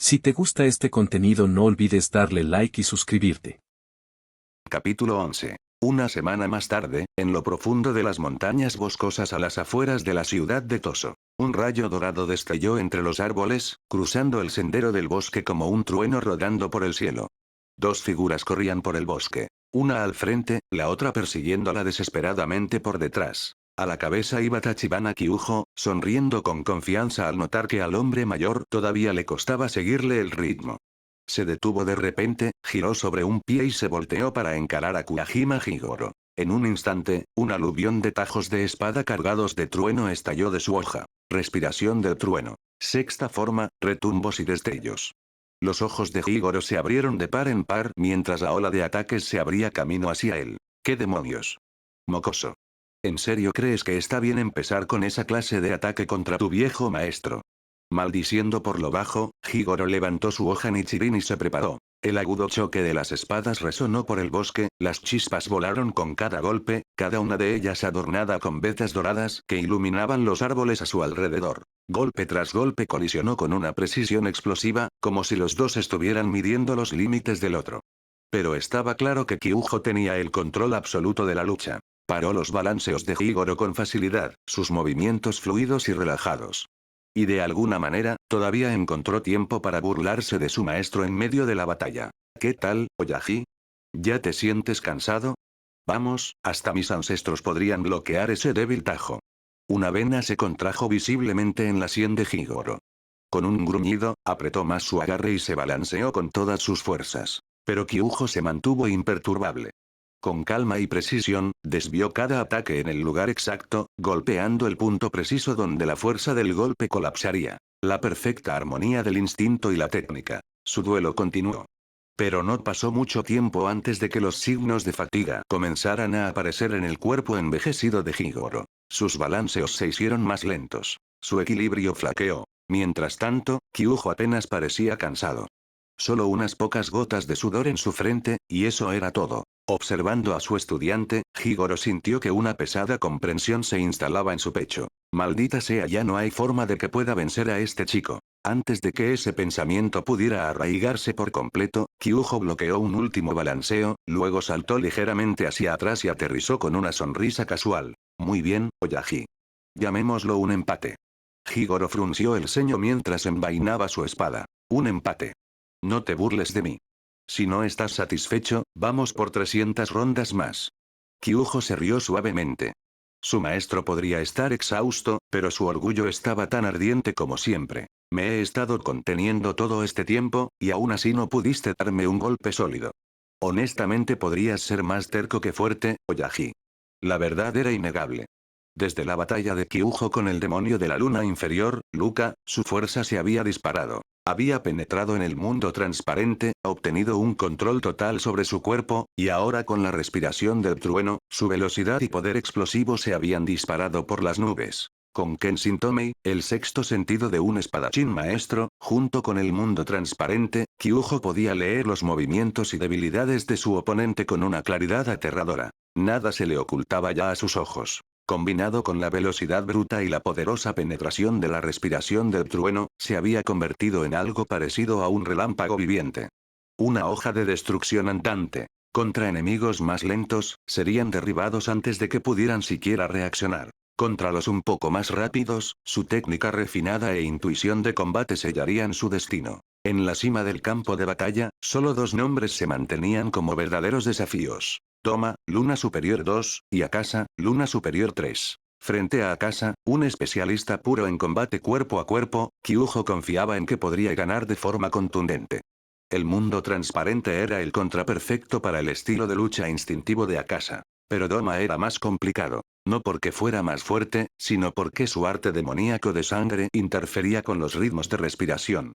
Si te gusta este contenido no olvides darle like y suscribirte. Capítulo 11. Una semana más tarde, en lo profundo de las montañas boscosas a las afueras de la ciudad de Toso, un rayo dorado destelló entre los árboles, cruzando el sendero del bosque como un trueno rodando por el cielo. Dos figuras corrían por el bosque, una al frente, la otra persiguiéndola desesperadamente por detrás. A la cabeza iba Tachibana Kyujo, sonriendo con confianza al notar que al hombre mayor todavía le costaba seguirle el ritmo. Se detuvo de repente, giró sobre un pie y se volteó para encarar a Kuajima Higoro. En un instante, un aluvión de tajos de espada cargados de trueno estalló de su hoja. Respiración del trueno. Sexta forma, retumbos y destellos. Los ojos de Higoro se abrieron de par en par mientras la ola de ataques se abría camino hacia él. ¿Qué demonios? Mocoso. ¿En serio crees que está bien empezar con esa clase de ataque contra tu viejo maestro? Maldiciendo por lo bajo, Higoro levantó su hoja Nichirin y se preparó. El agudo choque de las espadas resonó por el bosque, las chispas volaron con cada golpe, cada una de ellas adornada con vetas doradas que iluminaban los árboles a su alrededor. Golpe tras golpe colisionó con una precisión explosiva, como si los dos estuvieran midiendo los límites del otro. Pero estaba claro que Kyujo tenía el control absoluto de la lucha. Paró los balanceos de Higoro con facilidad, sus movimientos fluidos y relajados. Y de alguna manera, todavía encontró tiempo para burlarse de su maestro en medio de la batalla. ¿Qué tal, Oyaji? ¿Ya te sientes cansado? Vamos, hasta mis ancestros podrían bloquear ese débil tajo. Una vena se contrajo visiblemente en la sien de Higoro. Con un gruñido, apretó más su agarre y se balanceó con todas sus fuerzas. Pero Kyujo se mantuvo imperturbable. Con calma y precisión, desvió cada ataque en el lugar exacto, golpeando el punto preciso donde la fuerza del golpe colapsaría. La perfecta armonía del instinto y la técnica. Su duelo continuó. Pero no pasó mucho tiempo antes de que los signos de fatiga comenzaran a aparecer en el cuerpo envejecido de Higoro. Sus balanceos se hicieron más lentos. Su equilibrio flaqueó. Mientras tanto, Kyujo apenas parecía cansado. Solo unas pocas gotas de sudor en su frente, y eso era todo. Observando a su estudiante, Higoro sintió que una pesada comprensión se instalaba en su pecho. Maldita sea, ya no hay forma de que pueda vencer a este chico. Antes de que ese pensamiento pudiera arraigarse por completo, Kyujo bloqueó un último balanceo, luego saltó ligeramente hacia atrás y aterrizó con una sonrisa casual. Muy bien, Oyaji. Llamémoslo un empate. Higoro frunció el ceño mientras envainaba su espada. Un empate. No te burles de mí. Si no estás satisfecho, vamos por 300 rondas más. Kyujo se rió suavemente. Su maestro podría estar exhausto, pero su orgullo estaba tan ardiente como siempre. Me he estado conteniendo todo este tiempo, y aún así no pudiste darme un golpe sólido. Honestamente podrías ser más terco que fuerte, Oyaji. La verdad era innegable. Desde la batalla de Kyujo con el demonio de la luna inferior, Luca, su fuerza se había disparado. Había penetrado en el mundo transparente, obtenido un control total sobre su cuerpo, y ahora con la respiración del trueno, su velocidad y poder explosivo se habían disparado por las nubes. Con Kenshin Tomei, el sexto sentido de un espadachín maestro, junto con el mundo transparente, Kyujo podía leer los movimientos y debilidades de su oponente con una claridad aterradora. Nada se le ocultaba ya a sus ojos. Combinado con la velocidad bruta y la poderosa penetración de la respiración del trueno, se había convertido en algo parecido a un relámpago viviente. Una hoja de destrucción andante. Contra enemigos más lentos, serían derribados antes de que pudieran siquiera reaccionar. Contra los un poco más rápidos, su técnica refinada e intuición de combate sellarían su destino. En la cima del campo de batalla, solo dos nombres se mantenían como verdaderos desafíos. Toma, Luna Superior 2, y Akasa, Luna Superior 3. Frente a Akasa, un especialista puro en combate cuerpo a cuerpo, Kyujo confiaba en que podría ganar de forma contundente. El mundo transparente era el contraperfecto para el estilo de lucha instintivo de Akasa. Pero Doma era más complicado. No porque fuera más fuerte, sino porque su arte demoníaco de sangre interfería con los ritmos de respiración.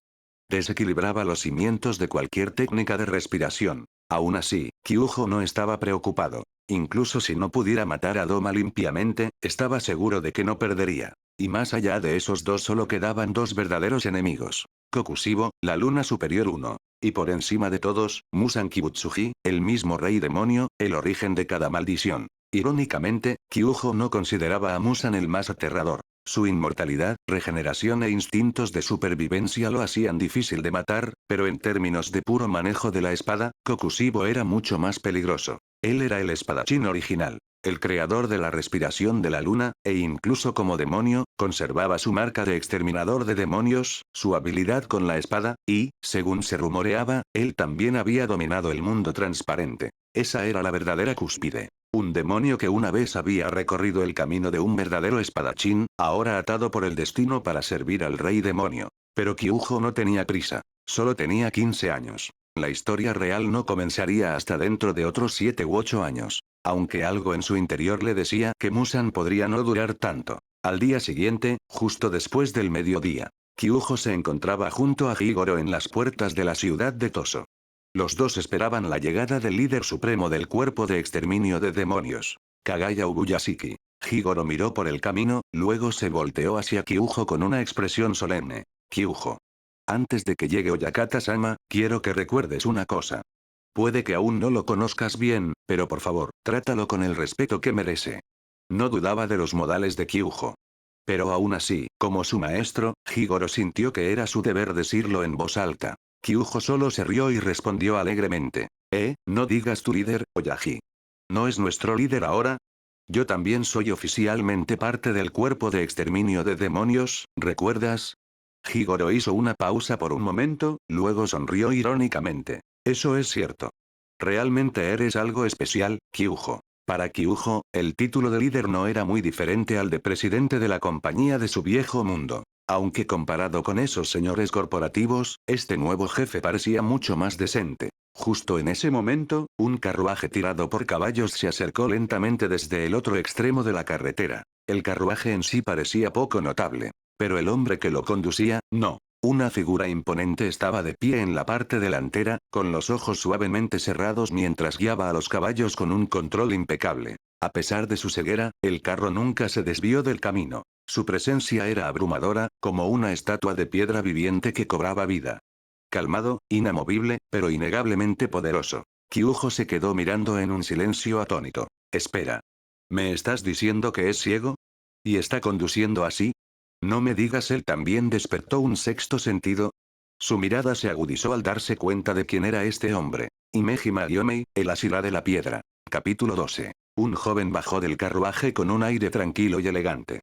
Desequilibraba los cimientos de cualquier técnica de respiración. Aún así, Kyujo no estaba preocupado. Incluso si no pudiera matar a Doma limpiamente, estaba seguro de que no perdería. Y más allá de esos dos solo quedaban dos verdaderos enemigos. Kokushibo, la luna superior 1. Y por encima de todos, Musan Kibutsuji, el mismo rey demonio, el origen de cada maldición. Irónicamente, Kyujo no consideraba a Musan el más aterrador. Su inmortalidad, regeneración e instintos de supervivencia lo hacían difícil de matar, pero en términos de puro manejo de la espada, Kokushibo era mucho más peligroso. Él era el espadachín original, el creador de la respiración de la luna, e incluso como demonio, conservaba su marca de exterminador de demonios, su habilidad con la espada, y, según se rumoreaba, él también había dominado el mundo transparente. Esa era la verdadera cúspide. Un demonio que una vez había recorrido el camino de un verdadero espadachín, ahora atado por el destino para servir al rey demonio. Pero Kyujo no tenía prisa. Solo tenía 15 años. La historia real no comenzaría hasta dentro de otros 7 u 8 años. Aunque algo en su interior le decía que Musan podría no durar tanto. Al día siguiente, justo después del mediodía, Kyujo se encontraba junto a Higoro en las puertas de la ciudad de Toso. Los dos esperaban la llegada del líder supremo del cuerpo de exterminio de demonios, Kagaya Ubuyashiki. Higoro miró por el camino, luego se volteó hacia Kyujo con una expresión solemne. Kyujo. Antes de que llegue Oyakata-sama, quiero que recuerdes una cosa. Puede que aún no lo conozcas bien, pero por favor, trátalo con el respeto que merece. No dudaba de los modales de Kyujo. Pero aún así, como su maestro, Higoro sintió que era su deber decirlo en voz alta. Kyujo solo se rió y respondió alegremente. No digas tu líder, Oyaji. ¿No es nuestro líder ahora? Yo también soy oficialmente parte del cuerpo de exterminio de demonios, ¿recuerdas? Higoro hizo una pausa por un momento, luego sonrió irónicamente. Eso es cierto. Realmente eres algo especial, Kyujo. Para Kyujo, el título de líder no era muy diferente al de presidente de la compañía de su viejo mundo. Aunque comparado con esos señores corporativos, este nuevo jefe parecía mucho más decente. Justo en ese momento, un carruaje tirado por caballos se acercó lentamente desde el otro extremo de la carretera. El carruaje en sí parecía poco notable. Pero el hombre que lo conducía, no. Una figura imponente estaba de pie en la parte delantera, con los ojos suavemente cerrados mientras guiaba a los caballos con un control impecable. A pesar de su ceguera, el carro nunca se desvió del camino. Su presencia era abrumadora, como una estatua de piedra viviente que cobraba vida. Calmado, inamovible, pero innegablemente poderoso. Kyujo se quedó mirando en un silencio atónito. Espera. ¿Me estás diciendo que es ciego? ¿Y está conduciendo así? No me digas, él también despertó un sexto sentido. Su mirada se agudizó al darse cuenta de quién era este hombre. Himeji Mariomei, el Asira de la piedra. Capítulo 12. Un joven bajó del carruaje con un aire tranquilo y elegante.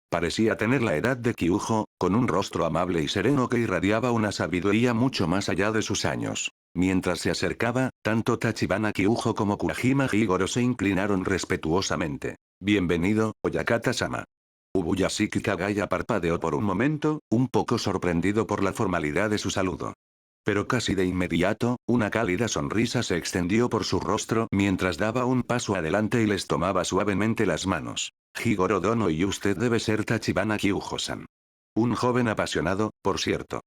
Parecía tener la edad de Kyujo, con un rostro amable y sereno que irradiaba una sabiduría mucho más allá de sus años. Mientras se acercaba, tanto Tachibana Kyujo como Kuwajima Higoro se inclinaron respetuosamente. Bienvenido, Oyakata-sama. Ubuyashiki Kagaya parpadeó por un momento, un poco sorprendido por la formalidad de su saludo. Pero casi de inmediato, una cálida sonrisa se extendió por su rostro mientras daba un paso adelante y les tomaba suavemente las manos. Higoro Dono, y usted debe ser Tachibana Kyujo-san. Un joven apasionado, por cierto.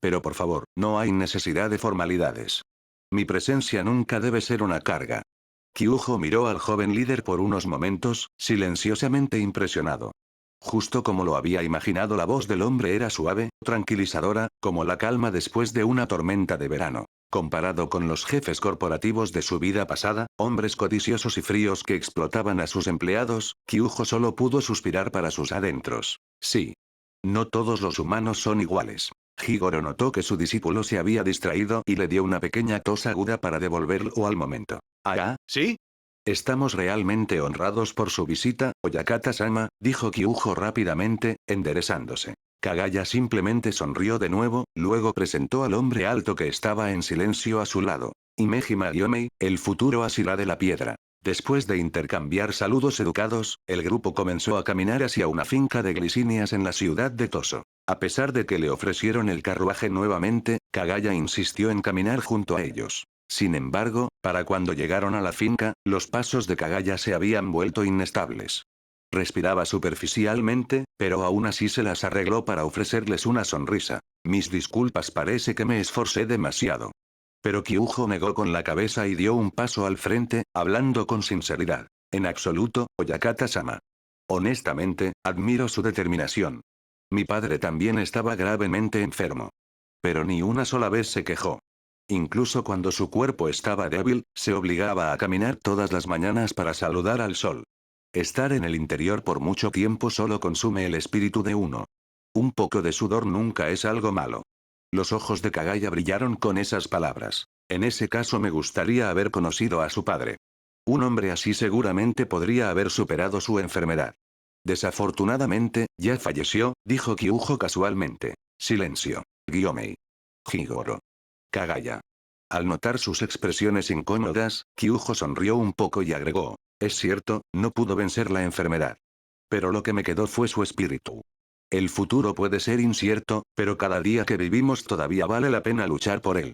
Pero por favor, no hay necesidad de formalidades. Mi presencia nunca debe ser una carga. Kyujo miró al joven líder por unos momentos, silenciosamente impresionado. Justo como lo había imaginado, la voz del hombre era suave, tranquilizadora, como la calma después de una tormenta de verano. Comparado con los jefes corporativos de su vida pasada, hombres codiciosos y fríos que explotaban a sus empleados, Kyujo solo pudo suspirar para sus adentros. Sí. No todos los humanos son iguales. Higoro notó que su discípulo se había distraído y le dio una pequeña tos aguda para devolverlo al momento. ¿Ah, sí? Estamos realmente honrados por su visita, Oyakata-sama, dijo Kyujo rápidamente, enderezándose. Kagaya simplemente sonrió de nuevo, luego presentó al hombre alto que estaba en silencio a su lado. Himeji Mariomei, el futuro Asira de la piedra. Después de intercambiar saludos educados, el grupo comenzó a caminar hacia una finca de glicinias en la ciudad de Toso. A pesar de que le ofrecieron el carruaje nuevamente, Kagaya insistió en caminar junto a ellos. Sin embargo, para cuando llegaron a la finca, los pasos de Kagaya se habían vuelto inestables. Respiraba superficialmente, pero aún así se las arregló para ofrecerles una sonrisa. Mis disculpas, parece que me esforcé demasiado. Pero Kyujo negó con la cabeza y dio un paso al frente, hablando con sinceridad. En absoluto, Oyakata-sama. Honestamente, admiro su determinación. Mi padre también estaba gravemente enfermo. Pero ni una sola vez se quejó. Incluso cuando su cuerpo estaba débil, se obligaba a caminar todas las mañanas para saludar al sol. Estar en el interior por mucho tiempo solo consume el espíritu de uno. Un poco de sudor nunca es algo malo. Los ojos de Kagaya brillaron con esas palabras. En ese caso me gustaría haber conocido a su padre. Un hombre así seguramente podría haber superado su enfermedad. Desafortunadamente, ya falleció, dijo Kyujo casualmente. Silencio. Gyomei. Higoro. Kagaya. Al notar sus expresiones incómodas, Kyujo sonrió un poco y agregó. Es cierto, no pudo vencer la enfermedad. Pero lo que me quedó fue su espíritu. El futuro puede ser incierto, pero cada día que vivimos todavía vale la pena luchar por él.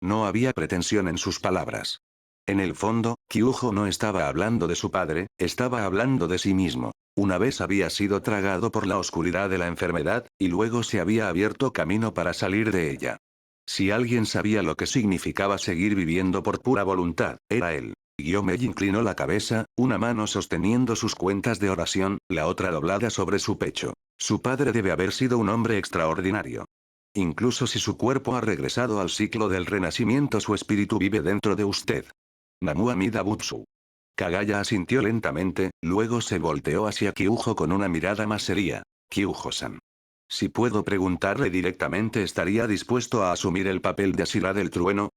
No había pretensión en sus palabras. En el fondo, Kyujo no estaba hablando de su padre, estaba hablando de sí mismo. Una vez había sido tragado por la oscuridad de la enfermedad, y luego se había abierto camino para salir de ella. Si alguien sabía lo que significaba seguir viviendo por pura voluntad, era él. Gyomei inclinó la cabeza, una mano sosteniendo sus cuentas de oración, la otra doblada sobre su pecho. Su padre debe haber sido un hombre extraordinario. Incluso si su cuerpo ha regresado al ciclo del renacimiento, su espíritu vive dentro de usted. Namu Amida Butsu. Kagaya asintió lentamente, luego se volteó hacia Kyujo con una mirada más seria. Kyujo-san. Si puedo preguntarle directamente, ¿estaría dispuesto a asumir el papel de Asira del Trueno?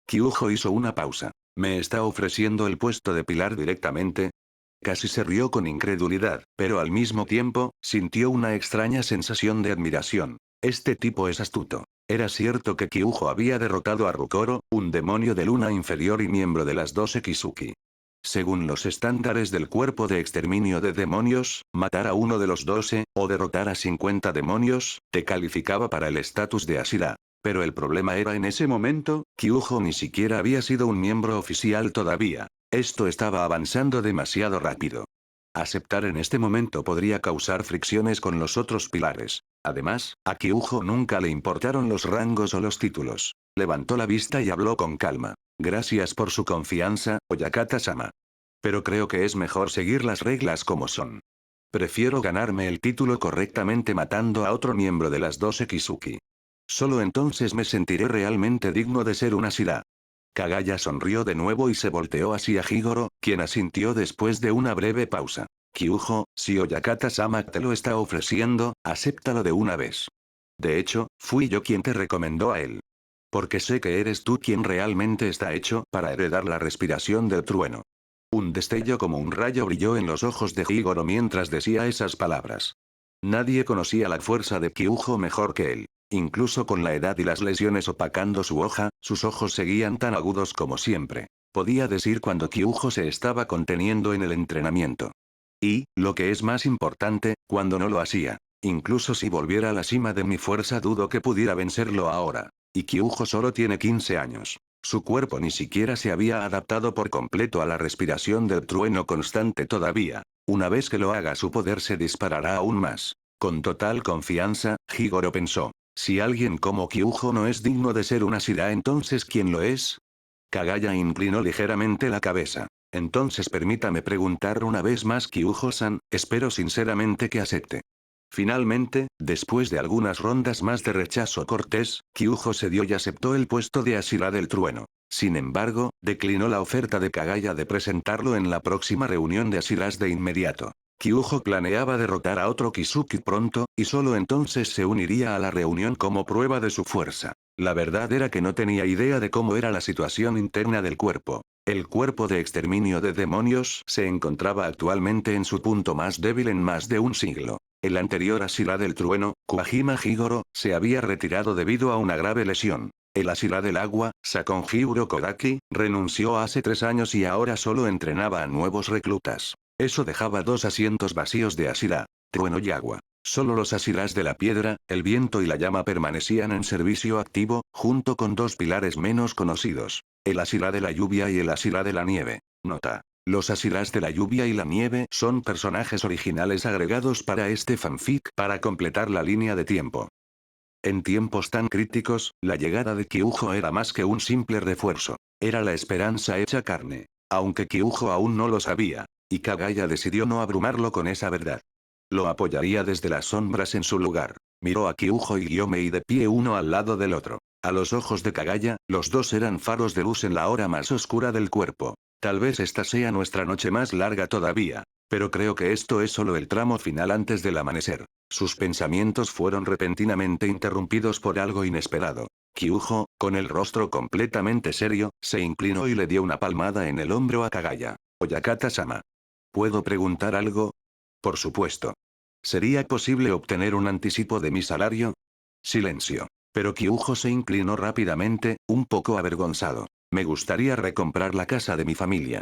Kyujo hizo una pausa. ¿Me está ofreciendo el puesto de pilar directamente? Casi se rió con incredulidad, pero al mismo tiempo, sintió una extraña sensación de admiración. Este tipo es astuto. Era cierto que Kyujo había derrotado a Rukoro, un demonio de luna inferior y miembro de las 12 Kizuki. Según los estándares del cuerpo de exterminio de demonios, matar a uno de los 12, o derrotar a 50 demonios, te calificaba para el estatus de Asira. Pero el problema era en ese momento, Kyujo ni siquiera había sido un miembro oficial todavía. Esto estaba avanzando demasiado rápido. Aceptar en este momento podría causar fricciones con los otros pilares. Además, a Kyujo nunca le importaron los rangos o los títulos. Levantó la vista y habló con calma. Gracias por su confianza, Oyakata-sama. Pero creo que es mejor seguir las reglas como son. Prefiero ganarme el título correctamente matando a otro miembro de las 12 Kizuki. Solo entonces me sentiré realmente digno de ser un Asira. Kagaya sonrió de nuevo y se volteó hacia Higoro, quien asintió después de una breve pausa. Kyujo, si Oyakata-sama te lo está ofreciendo, acéptalo de una vez. De hecho, fui yo quien te recomendó a él. Porque sé que eres tú quien realmente está hecho para heredar la respiración del trueno. Un destello como un rayo brilló en los ojos de Higoro mientras decía esas palabras. Nadie conocía la fuerza de Kyujo mejor que él. Incluso con la edad y las lesiones opacando su hoja, sus ojos seguían tan agudos como siempre. Podía decir cuando Kyujo se estaba conteniendo en el entrenamiento. Y, lo que es más importante, cuando no lo hacía. Incluso si volviera a la cima de mi fuerza dudo que pudiera vencerlo ahora. Y Kyujo solo tiene 15 años. Su cuerpo ni siquiera se había adaptado por completo a la respiración del trueno constante todavía. Una vez que lo haga su poder se disparará aún más. Con total confianza, Higoro pensó. Si alguien como Kyujo no es digno de ser un Asira, entonces ¿quién lo es? Kagaya inclinó ligeramente la cabeza. Entonces permítame preguntar una vez más, Kyujo-san, espero sinceramente que acepte. Finalmente, después de algunas rondas más de rechazo cortés, Kyujo cedió y aceptó el puesto de Asira del Trueno. Sin embargo, declinó la oferta de Kagaya de presentarlo en la próxima reunión de Asiras de inmediato. Kyujo planeaba derrotar a otro Kizuki pronto, y solo entonces se uniría a la reunión como prueba de su fuerza. La verdad era que no tenía idea de cómo era la situación interna del cuerpo. El cuerpo de exterminio de demonios se encontraba actualmente en su punto más débil en más de un siglo. El anterior Asira del Trueno, Kuwajima Higoro, se había retirado debido a una grave lesión. El Asira del Agua, Sakonjiro Kodaki, renunció hace 3 años y ahora solo entrenaba a nuevos reclutas. Eso dejaba 2 asientos vacíos de Asira, Trueno y Agua. Solo los Asiras de la Piedra, el Viento y la Llama permanecían en servicio activo, junto con 2 pilares menos conocidos. El Asira de la Lluvia y el Asira de la Nieve. Nota. Los Asiras de la Lluvia y la Nieve son personajes originales agregados para este fanfic para completar la línea de tiempo. En tiempos tan críticos, la llegada de Kyujo era más que un simple refuerzo. Era la esperanza hecha carne. Aunque Kyujo aún no lo sabía. Y Kagaya decidió no abrumarlo con esa verdad. Lo apoyaría desde las sombras en su lugar. Miró a Kyujo y Gyomei de pie uno al lado del otro. A los ojos de Kagaya, los dos eran faros de luz en la hora más oscura del cuerpo. Tal vez esta sea nuestra noche más larga todavía. Pero creo que esto es solo el tramo final antes del amanecer. Sus pensamientos fueron repentinamente interrumpidos por algo inesperado. Kyujo, con el rostro completamente serio, se inclinó y le dio una palmada en el hombro a Kagaya. Oyakata-sama. ¿Puedo preguntar algo? Por supuesto. ¿Sería posible obtener un anticipo de mi salario? Silencio. Pero Kyujo se inclinó rápidamente, un poco avergonzado. Me gustaría recomprar la casa de mi familia.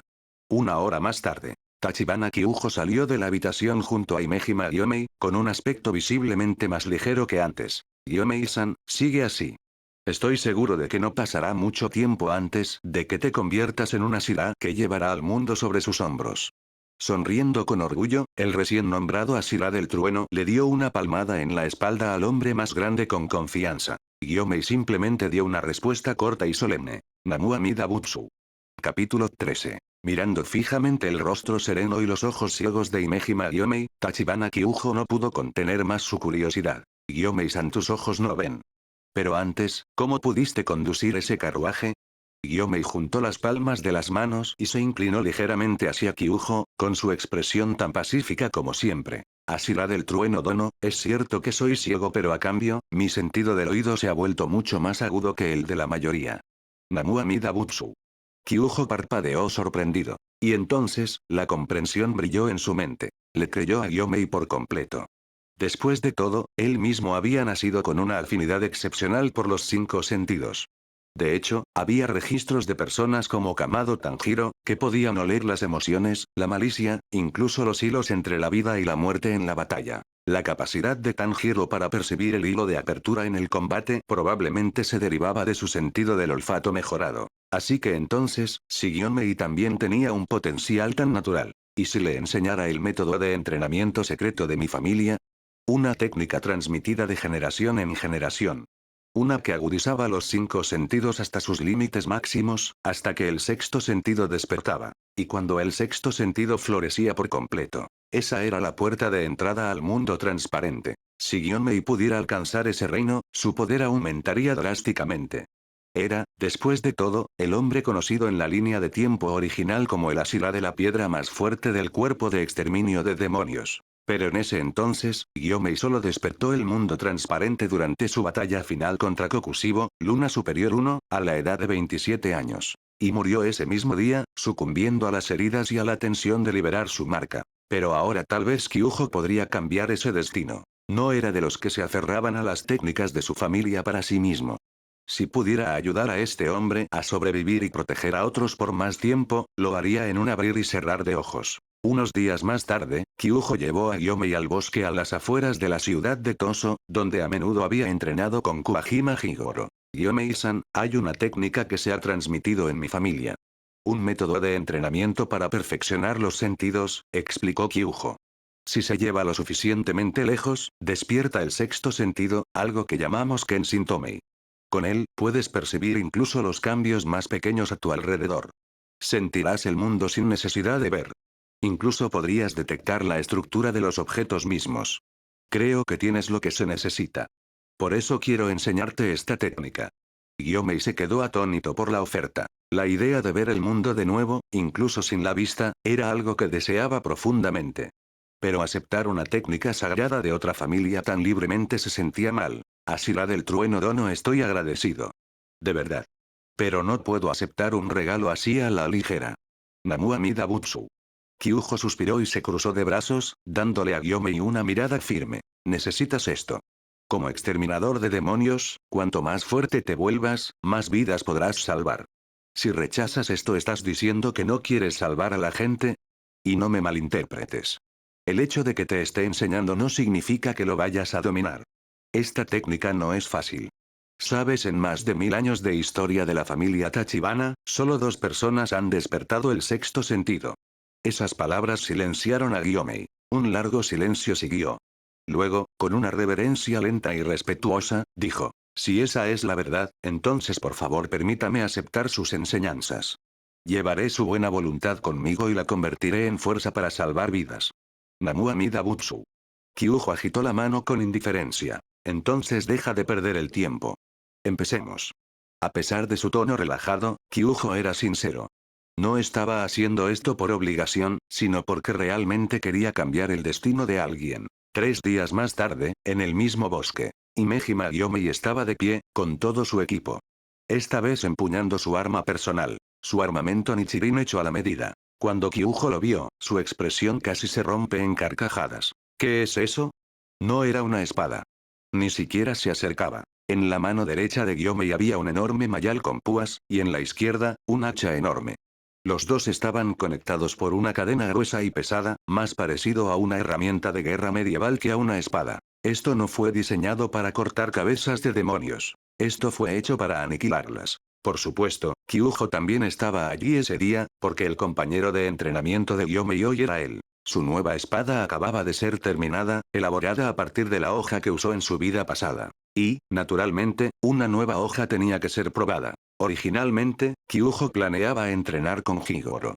Una hora más tarde. Tachibana Kyujo salió de la habitación junto a Imejima Gyomei, con un aspecto visiblemente más ligero que antes. Gyomei-san, sigue así. Estoy seguro de que no pasará mucho tiempo antes de que te conviertas en una Shira que llevará al mundo sobre sus hombros. Sonriendo con orgullo, el recién nombrado Ashira del Trueno le dio una palmada en la espalda al hombre más grande con confianza. Gyomei simplemente dio una respuesta corta y solemne. Namu Amida Butsu. Capítulo 13. Mirando fijamente el rostro sereno y los ojos ciegos de Imejima Gyomei, Tachibana Kyujo no pudo contener más su curiosidad. Gyomei-san, tus ojos no ven. Pero antes, ¿cómo pudiste conducir ese carruaje? Gyomei juntó las palmas de las manos y se inclinó ligeramente hacia Kyujo, con su expresión tan pacífica como siempre. Ashira del Trueno Dono, es cierto que soy ciego, pero a cambio, mi sentido del oído se ha vuelto mucho más agudo que el de la mayoría. Namu Amida Butsu. Kyujo parpadeó sorprendido. Y entonces, la comprensión brilló en su mente. Le creyó a Gyomei por completo. Después de todo, él mismo había nacido con una afinidad excepcional por los 5 sentidos. De hecho, había registros de personas como Kamado Tanjiro, que podían oler las emociones, la malicia, incluso los hilos entre la vida y la muerte en la batalla. La capacidad de Tanjiro para percibir el hilo de apertura en el combate probablemente se derivaba de su sentido del olfato mejorado. Así que entonces, si Gyomei también tenía un potencial tan natural. ¿Y si le enseñara el método de entrenamiento secreto de mi familia? Una técnica transmitida de generación en generación. Una que agudizaba los 5 sentidos hasta sus límites máximos, hasta que el sexto sentido despertaba. Y cuando el sexto sentido florecía por completo. Esa era la puerta de entrada al mundo transparente. Si Gyomei pudiera alcanzar ese reino, su poder aumentaría drásticamente. Era, después de todo, el hombre conocido en la línea de tiempo original como el Ashira de la piedra más fuerte del cuerpo de exterminio de demonios. Pero en ese entonces, Gyomei solo despertó el mundo transparente durante su batalla final contra Kokushibo, Luna Superior 1, a la edad de 27 años. Y murió ese mismo día, sucumbiendo a las heridas y a la tensión de liberar su marca. Pero ahora tal vez Kyujo podría cambiar ese destino. No era de los que se aferraban a las técnicas de su familia para sí mismo. Si pudiera ayudar a este hombre a sobrevivir y proteger a otros por más tiempo, lo haría en un abrir y cerrar de ojos. Unos días más tarde, Kyujo llevó a Gyomei al bosque a las afueras de la ciudad de Toso, donde a menudo había entrenado con Kuwajima Higoro. Gyomei-san, hay una técnica que se ha transmitido en mi familia. Un método de entrenamiento para perfeccionar los sentidos, explicó Kyujo. Si se lleva lo suficientemente lejos, despierta el sexto sentido, algo que llamamos Kenshin Tomei. Con él, puedes percibir incluso los cambios más pequeños a tu alrededor. Sentirás el mundo sin necesidad de ver. Incluso podrías detectar la estructura de los objetos mismos. Creo que tienes lo que se necesita. Por eso quiero enseñarte esta técnica. Gyomei se quedó atónito por la oferta. La idea de ver el mundo de nuevo, incluso sin la vista, era algo que deseaba profundamente. Pero aceptar una técnica sagrada de otra familia tan libremente se sentía mal. Ashira del Trueno Dono, estoy agradecido. De verdad. Pero no puedo aceptar un regalo así a la ligera. Namu Amida Butsu. Kyujo suspiró y se cruzó de brazos, dándole a Gyomei una mirada firme. Necesitas esto. Como exterminador de demonios, cuanto más fuerte te vuelvas, más vidas podrás salvar. Si rechazas esto, estás diciendo que no quieres salvar a la gente. Y no me malinterpretes. El hecho de que te esté enseñando no significa que lo vayas a dominar. Esta técnica no es fácil. Sabes, en más de 1000 años de historia de la familia Tachibana, solo 2 personas han despertado el sexto sentido. Esas palabras silenciaron a Gyomei. Un largo silencio siguió. Luego, con una reverencia lenta y respetuosa, dijo: si esa es la verdad, entonces por favor permítame aceptar sus enseñanzas. Llevaré su buena voluntad conmigo y la convertiré en fuerza para salvar vidas. Namu Amida Butsu. Kyujo agitó la mano con indiferencia. Entonces deja de perder el tiempo. Empecemos. A pesar de su tono relajado, Kyujo era sincero. No estaba haciendo esto por obligación, sino porque realmente quería cambiar el destino de alguien. 3 días más tarde, en el mismo bosque, Himeji Magyomei estaba de pie, con todo su equipo. Esta vez empuñando su arma personal. Su armamento Nichirin hecho a la medida. Cuando Kyujo lo vio, su expresión casi se rompe en carcajadas. ¿Qué es eso? No era una espada. Ni siquiera se acercaba. En la mano derecha de Gyomei había un enorme mayal con púas, y en la izquierda, un hacha enorme. Los dos estaban conectados por una cadena gruesa y pesada, más parecido a una herramienta de guerra medieval que a una espada. Esto no fue diseñado para cortar cabezas de demonios. Esto fue hecho para aniquilarlas. Por supuesto, Kyujo también estaba allí ese día, porque el compañero de entrenamiento de Gyomei hoy era él. Su nueva espada acababa de ser terminada, elaborada a partir de la hoja que usó en su vida pasada. Y, naturalmente, una nueva hoja tenía que ser probada. Originalmente, Kyujo planeaba entrenar con Higoro.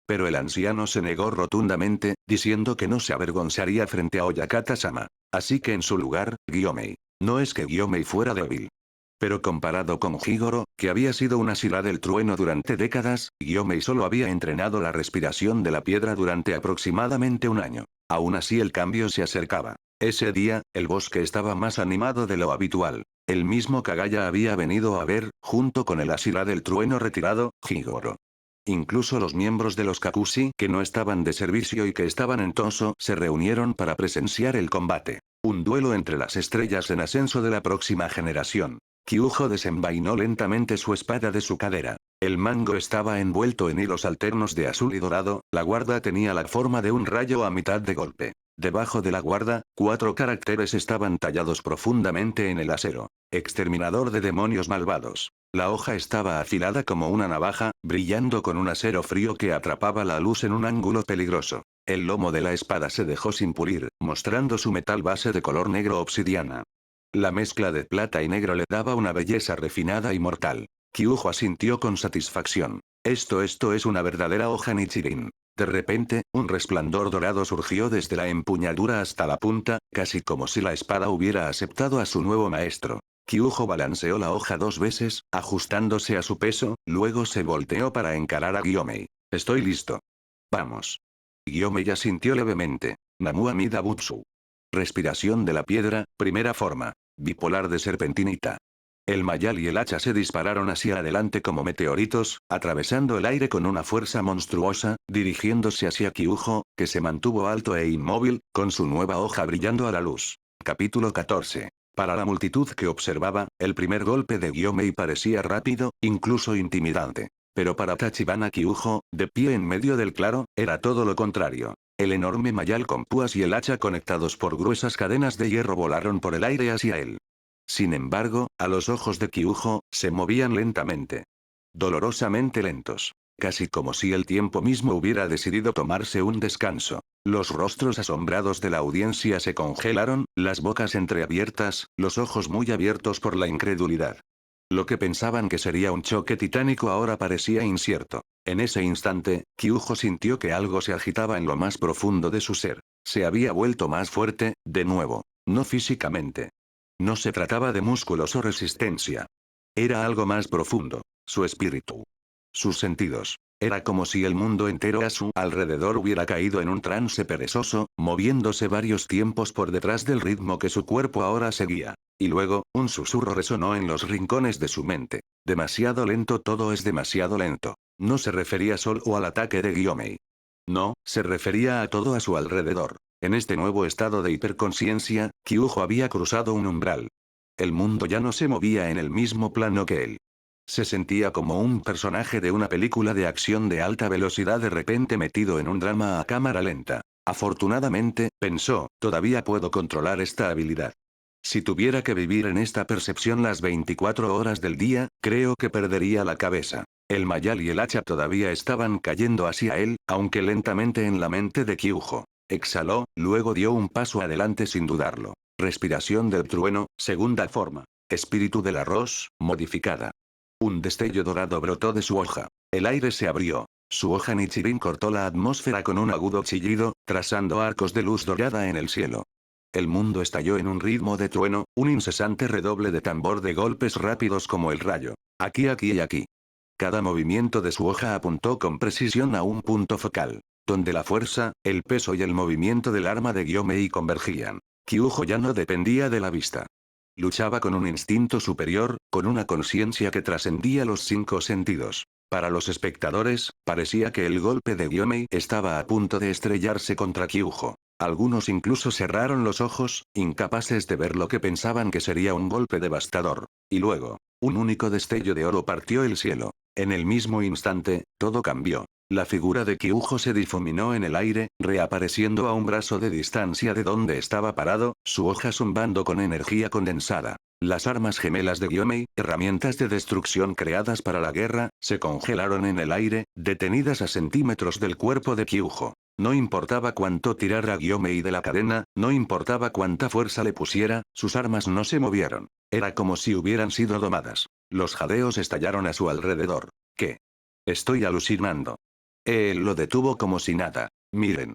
Pero el anciano se negó rotundamente, diciendo que no se avergonzaría frente a Oyakata-sama. Así que en su lugar, Gyomei. No es que Gyomei fuera débil. Pero comparado con Higoro, que había sido una sira del trueno durante décadas, Gyomei solo había entrenado la respiración de la piedra durante aproximadamente un año. Aún así el cambio se acercaba. Ese día, el bosque estaba más animado de lo habitual. El mismo Kagaya había venido a ver, junto con el Asira del trueno retirado, Higoro. Incluso los miembros de los Kakushi que no estaban de servicio y que estaban en Toso se reunieron para presenciar el combate. Un duelo entre las estrellas en ascenso de la próxima generación. Kyujo desenvainó lentamente su espada de su cadera. El mango estaba envuelto en hilos alternos de azul y dorado, la guarda tenía la forma de un rayo a mitad de golpe. Debajo de la guarda, 4 caracteres estaban tallados profundamente en el acero. Exterminador de demonios malvados. La hoja estaba afilada como una navaja, brillando con un acero frío que atrapaba la luz en un ángulo peligroso. El lomo de la espada se dejó sin pulir, mostrando su metal base de color negro obsidiana. La mezcla de plata y negro le daba una belleza refinada y mortal. Kyujo asintió con satisfacción. Esto es una verdadera hoja Nichirin. De repente, un resplandor dorado surgió desde la empuñadura hasta la punta, casi como si la espada hubiera aceptado a su nuevo maestro. Kyujo balanceó la hoja 2 veces, ajustándose a su peso, luego se volteó para encarar a Gyomei. Estoy listo. Vamos. Gyomei asintió levemente. Namu Amida Butsu. Respiración de la piedra, primera forma. Bipolar de serpentinita. El mayal y el hacha se dispararon hacia adelante como meteoritos, atravesando el aire con una fuerza monstruosa, dirigiéndose hacia Kyujo, que se mantuvo alto e inmóvil, con su nueva hoja brillando a la luz. Capítulo 14. Para la multitud que observaba, el primer golpe de Gyomei parecía rápido, incluso intimidante. Pero para Tachibana Kyujo, de pie en medio del claro, era todo lo contrario. El enorme mayal con púas y el hacha conectados por gruesas cadenas de hierro volaron por el aire hacia él. Sin embargo, a los ojos de Kyujo, se movían lentamente. Dolorosamente lentos. Casi como si el tiempo mismo hubiera decidido tomarse un descanso. Los rostros asombrados de la audiencia se congelaron, las bocas entreabiertas, los ojos muy abiertos por la incredulidad. Lo que pensaban que sería un choque titánico ahora parecía incierto. En ese instante, Kyujo sintió que algo se agitaba en lo más profundo de su ser. Se había vuelto más fuerte, de nuevo. No físicamente. No se trataba de músculos o resistencia. Era algo más profundo. Su espíritu. Sus sentidos. Era como si el mundo entero a su alrededor hubiera caído en un trance perezoso, moviéndose varios tiempos por detrás del ritmo que su cuerpo ahora seguía. Y luego, un susurro resonó en los rincones de su mente. Demasiado lento, todo es demasiado lento. No se refería solo al ataque de Gyomei. No, se refería a todo a su alrededor. En este nuevo estado de hiperconsciencia, Kyujo había cruzado un umbral. El mundo ya no se movía en el mismo plano que él. Se sentía como un personaje de una película de acción de alta velocidad de repente metido en un drama a cámara lenta. Afortunadamente, pensó, todavía puedo controlar esta habilidad. Si tuviera que vivir en esta percepción las 24 horas del día, creo que perdería la cabeza. El mayal y el hacha todavía estaban cayendo hacia él, aunque lentamente en la mente de Kyujo. Exhaló, luego dio un paso adelante sin dudarlo. Respiración del trueno, segunda forma. Espíritu del arroz, modificada. Un destello dorado brotó de su hoja. El aire se abrió. Su hoja Nichirin cortó la atmósfera con un agudo chillido, trazando arcos de luz dorada en el cielo. El mundo estalló en un ritmo de trueno, un incesante redoble de tambor de golpes rápidos como el rayo. Aquí y aquí. Cada movimiento de su hoja apuntó con precisión a un punto focal, donde la fuerza, el peso y el movimiento del arma de Gyomei convergían. Kyujo ya no dependía de la vista. Luchaba con un instinto superior, con una conciencia que trascendía los 5 sentidos. Para los espectadores, parecía que el golpe de Gyomei estaba a punto de estrellarse contra Kyujo. Algunos incluso cerraron los ojos, incapaces de ver lo que pensaban que sería un golpe devastador. Y luego, un único destello de oro partió el cielo. En el mismo instante, todo cambió. La figura de Kyujo se difuminó en el aire, reapareciendo a un brazo de distancia de donde estaba parado, su hoja zumbando con energía condensada. Las armas gemelas de Gyomei, herramientas de destrucción creadas para la guerra, se congelaron en el aire, detenidas a centímetros del cuerpo de Kyujo. No importaba cuánto tirara Gyomei de la cadena, no importaba cuánta fuerza le pusiera, sus armas no se movieron. Era como si hubieran sido domadas. Los jadeos estallaron a su alrededor. ¿Qué? Estoy alucinando. Él lo detuvo como si nada. Miren.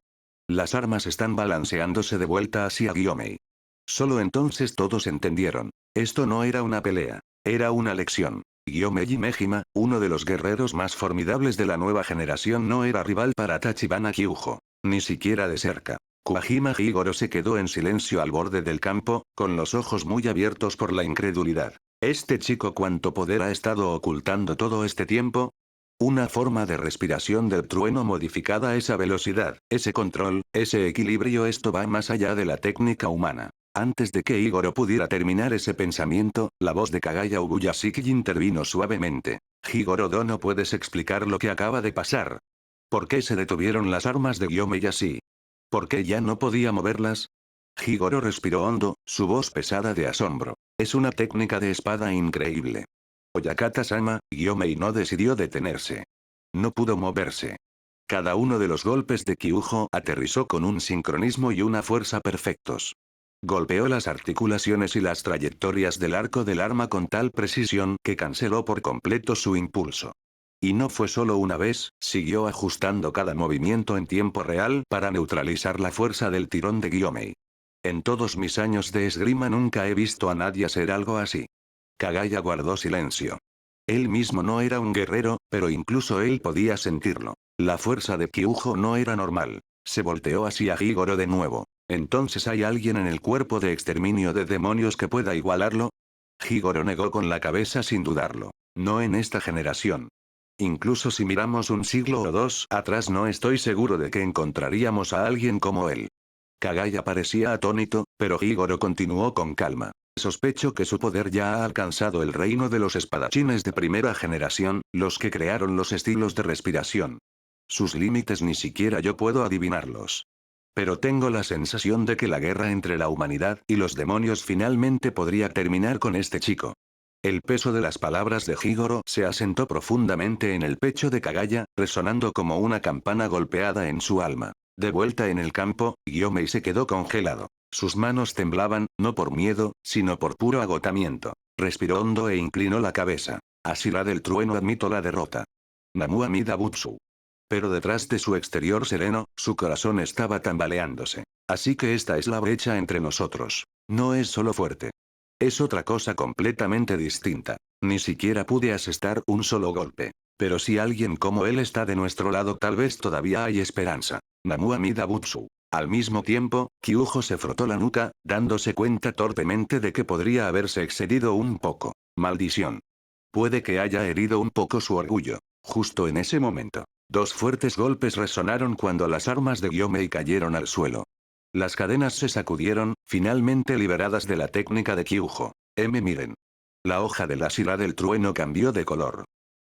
Las armas están balanceándose de vuelta hacia Gyomei. Solo entonces todos entendieron. Esto no era una pelea. Era una lección. Gyomei Himejima, uno de los guerreros más formidables de la nueva generación, no era rival para Tachibana Kyujo. Ni siquiera de cerca. Kuwajima Higoro se quedó en silencio al borde del campo, con los ojos muy abiertos por la incredulidad. ¿Este chico cuánto poder ha estado ocultando todo este tiempo? Una forma de respiración del trueno modificada a esa velocidad, ese control, ese equilibrio, esto va más allá de la técnica humana. Antes de que Higoro pudiera terminar ese pensamiento, la voz de Kagaya Ubuyashiki intervino suavemente. Higoro-do, ¿no puedes explicar lo que acaba de pasar? ¿Por qué se detuvieron las armas de Gyomei así? ¿Por qué ya no podía moverlas? Higoro respiró hondo, su voz pesada de asombro. Es una técnica de espada increíble. Oyakata-sama, Gyomei no decidió detenerse. No pudo moverse. Cada uno de los golpes de Kyujo aterrizó con un sincronismo y una fuerza perfectos. Golpeó las articulaciones y las trayectorias del arco del arma con tal precisión que canceló por completo su impulso. Y no fue solo una vez, siguió ajustando cada movimiento en tiempo real para neutralizar la fuerza del tirón de Gyomei. En todos mis años de esgrima nunca he visto a nadie hacer algo así. Kagaya guardó silencio. Él mismo no era un guerrero, pero incluso él podía sentirlo. La fuerza de Kyujo no era normal. Se volteó hacia Higoro de nuevo. ¿Entonces hay alguien en el cuerpo de exterminio de demonios que pueda igualarlo? Higoro negó con la cabeza sin dudarlo. No en esta generación. Incluso si miramos un siglo o dos atrás, no estoy seguro de que encontraríamos a alguien como él. Kagaya parecía atónito, pero Higoro continuó con calma. Sospecho que su poder ya ha alcanzado el reino de los espadachines de primera generación, los que crearon los estilos de respiración. Sus límites ni siquiera yo puedo adivinarlos. Pero tengo la sensación de que la guerra entre la humanidad y los demonios finalmente podría terminar con este chico. El peso de las palabras de Higoro se asentó profundamente en el pecho de Kagaya, resonando como una campana golpeada en su alma. De vuelta en el campo, Gyomei se quedó congelado. Sus manos temblaban, no por miedo, sino por puro agotamiento. Respiró hondo e inclinó la cabeza. Asira del trueno, admito la derrota. Namu Amida Butsu. Pero detrás de su exterior sereno, su corazón estaba tambaleándose. Así que esta es la brecha entre nosotros. No es solo fuerte. Es otra cosa completamente distinta. Ni siquiera pude asestar un solo golpe. Pero si alguien como él está de nuestro lado, tal vez todavía hay esperanza. Namu Amida Butsu. Al mismo tiempo, Kyujo se frotó la nuca, dándose cuenta torpemente de que podría haberse excedido un poco. Maldición. Puede que haya herido un poco su orgullo. Justo en ese momento. Dos fuertes golpes resonaron cuando las armas de Gyomei cayeron al suelo. Las cadenas se sacudieron, finalmente liberadas de la técnica de Kyujo. Miren. La hoja de la sira del trueno cambió de color.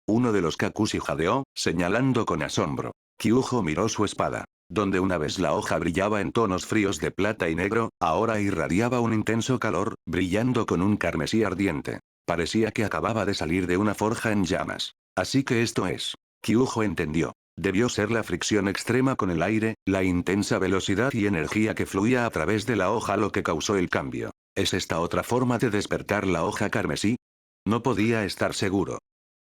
Uno de los Kakushi jadeó, señalando con asombro. Kyujo miró su espada. Donde una vez la hoja brillaba en tonos fríos de plata y negro, ahora irradiaba un intenso calor, brillando con un carmesí ardiente. Parecía que acababa de salir de una forja en llamas. Así que esto es. Kyujo entendió. Debió ser la fricción extrema con el aire, la intensa velocidad y energía que fluía a través de la hoja lo que causó el cambio. ¿Es esta otra forma de despertar la hoja carmesí? No podía estar seguro.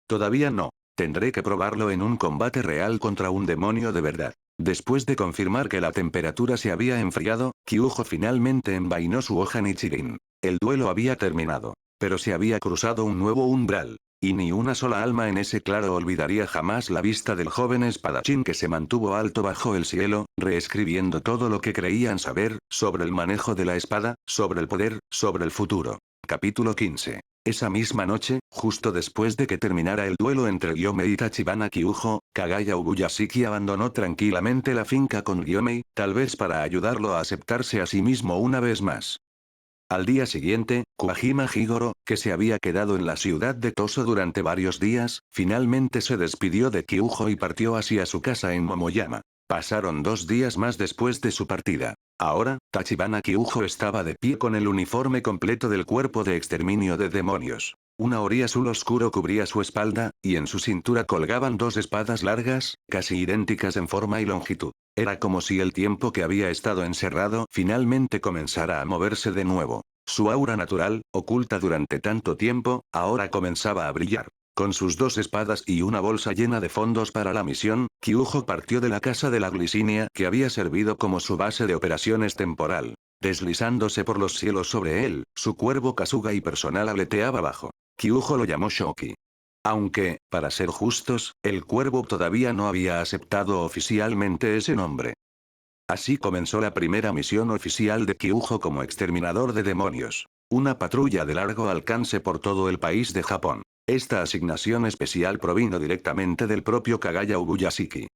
Todavía no. Tendré que probarlo en un combate real contra un demonio de verdad. Después de confirmar que la temperatura se había enfriado, Kyujo finalmente envainó su hoja Nichirin. El duelo había terminado. Pero se había cruzado un nuevo umbral. Y ni una sola alma en ese claro olvidaría jamás la vista del joven espadachín que se mantuvo alto bajo el cielo, reescribiendo todo lo que creían saber, sobre el manejo de la espada, sobre el poder, sobre el futuro. Capítulo 15. Esa misma noche, justo después de que terminara el duelo entre Gyomei y Tachibana Kyujo, Kagaya Ubuyashiki abandonó tranquilamente la finca con Gyomei, tal vez para ayudarlo a aceptarse a sí mismo una vez más. Al día siguiente, Kuwajima Higoro, que se había quedado en la ciudad de Toso durante varios días, finalmente se despidió de Kyujo y partió hacia su casa en Momoyama. Pasaron 2 días más después de su partida. Ahora, Tachibana Kyujo estaba de pie con el uniforme completo del cuerpo de exterminio de demonios. Una orí azul oscuro cubría su espalda, y en su cintura colgaban 2 espadas largas, casi idénticas en forma y longitud. Era como si el tiempo que había estado encerrado finalmente comenzara a moverse de nuevo. Su aura natural, oculta durante tanto tiempo, ahora comenzaba a brillar. Con sus 2 espadas y una bolsa llena de fondos para la misión, Kyujo partió de la casa de la Glicinia que había servido como su base de operaciones temporal. Deslizándose por los cielos sobre él, su cuervo Kasuga y personal aleteaba abajo. Kyujo lo llamó Shoki. Aunque, para ser justos, el cuervo todavía no había aceptado oficialmente ese nombre. Así comenzó la primera misión oficial de Kyujo como exterminador de demonios. Una patrulla de largo alcance por todo el país de Japón. Esta asignación especial provino directamente del propio Kagaya Ubuyashiki.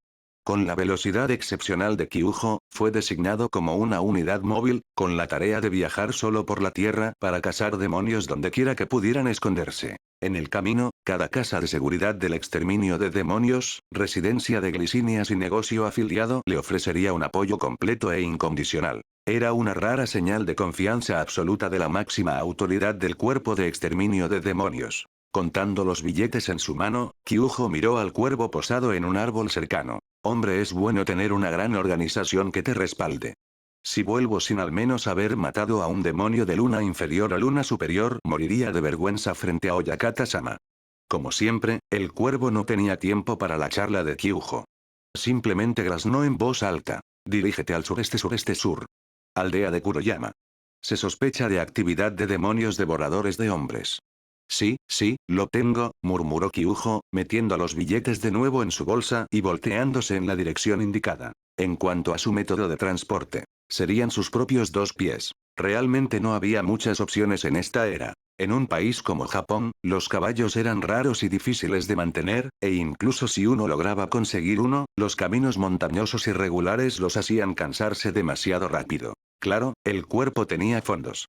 Con la velocidad excepcional de Kyujo, fue designado como una unidad móvil, con la tarea de viajar solo por la tierra para cazar demonios dondequiera que pudieran esconderse. En el camino, cada casa de seguridad del exterminio de demonios, residencia de glicinias y negocio afiliado le ofrecería un apoyo completo e incondicional. Era una rara señal de confianza absoluta de la máxima autoridad del cuerpo de exterminio de demonios. Contando los billetes en su mano, Kyujo miró al cuervo posado en un árbol cercano. Hombre, es bueno tener una gran organización que te respalde. Si vuelvo sin al menos haber matado a un demonio de luna inferior a luna superior, moriría de vergüenza frente a Oyakata-sama. Como siempre, el cuervo no tenía tiempo para la charla de Kyujo. Simplemente graznó en voz alta. Dirígete al sureste-sureste-sur. Aldea de Kuroyama. Se sospecha de actividad de demonios devoradores de hombres. Sí, sí, lo tengo, murmuró Kyujo, metiendo los billetes de nuevo en su bolsa y volteándose en la dirección indicada. En cuanto a su método de transporte, serían sus propios 2 pies. Realmente no había muchas opciones en esta era. En un país como Japón, los caballos eran raros y difíciles de mantener, e incluso si uno lograba conseguir uno, los caminos montañosos irregulares los hacían cansarse demasiado rápido. Claro, el cuerpo tenía fondos.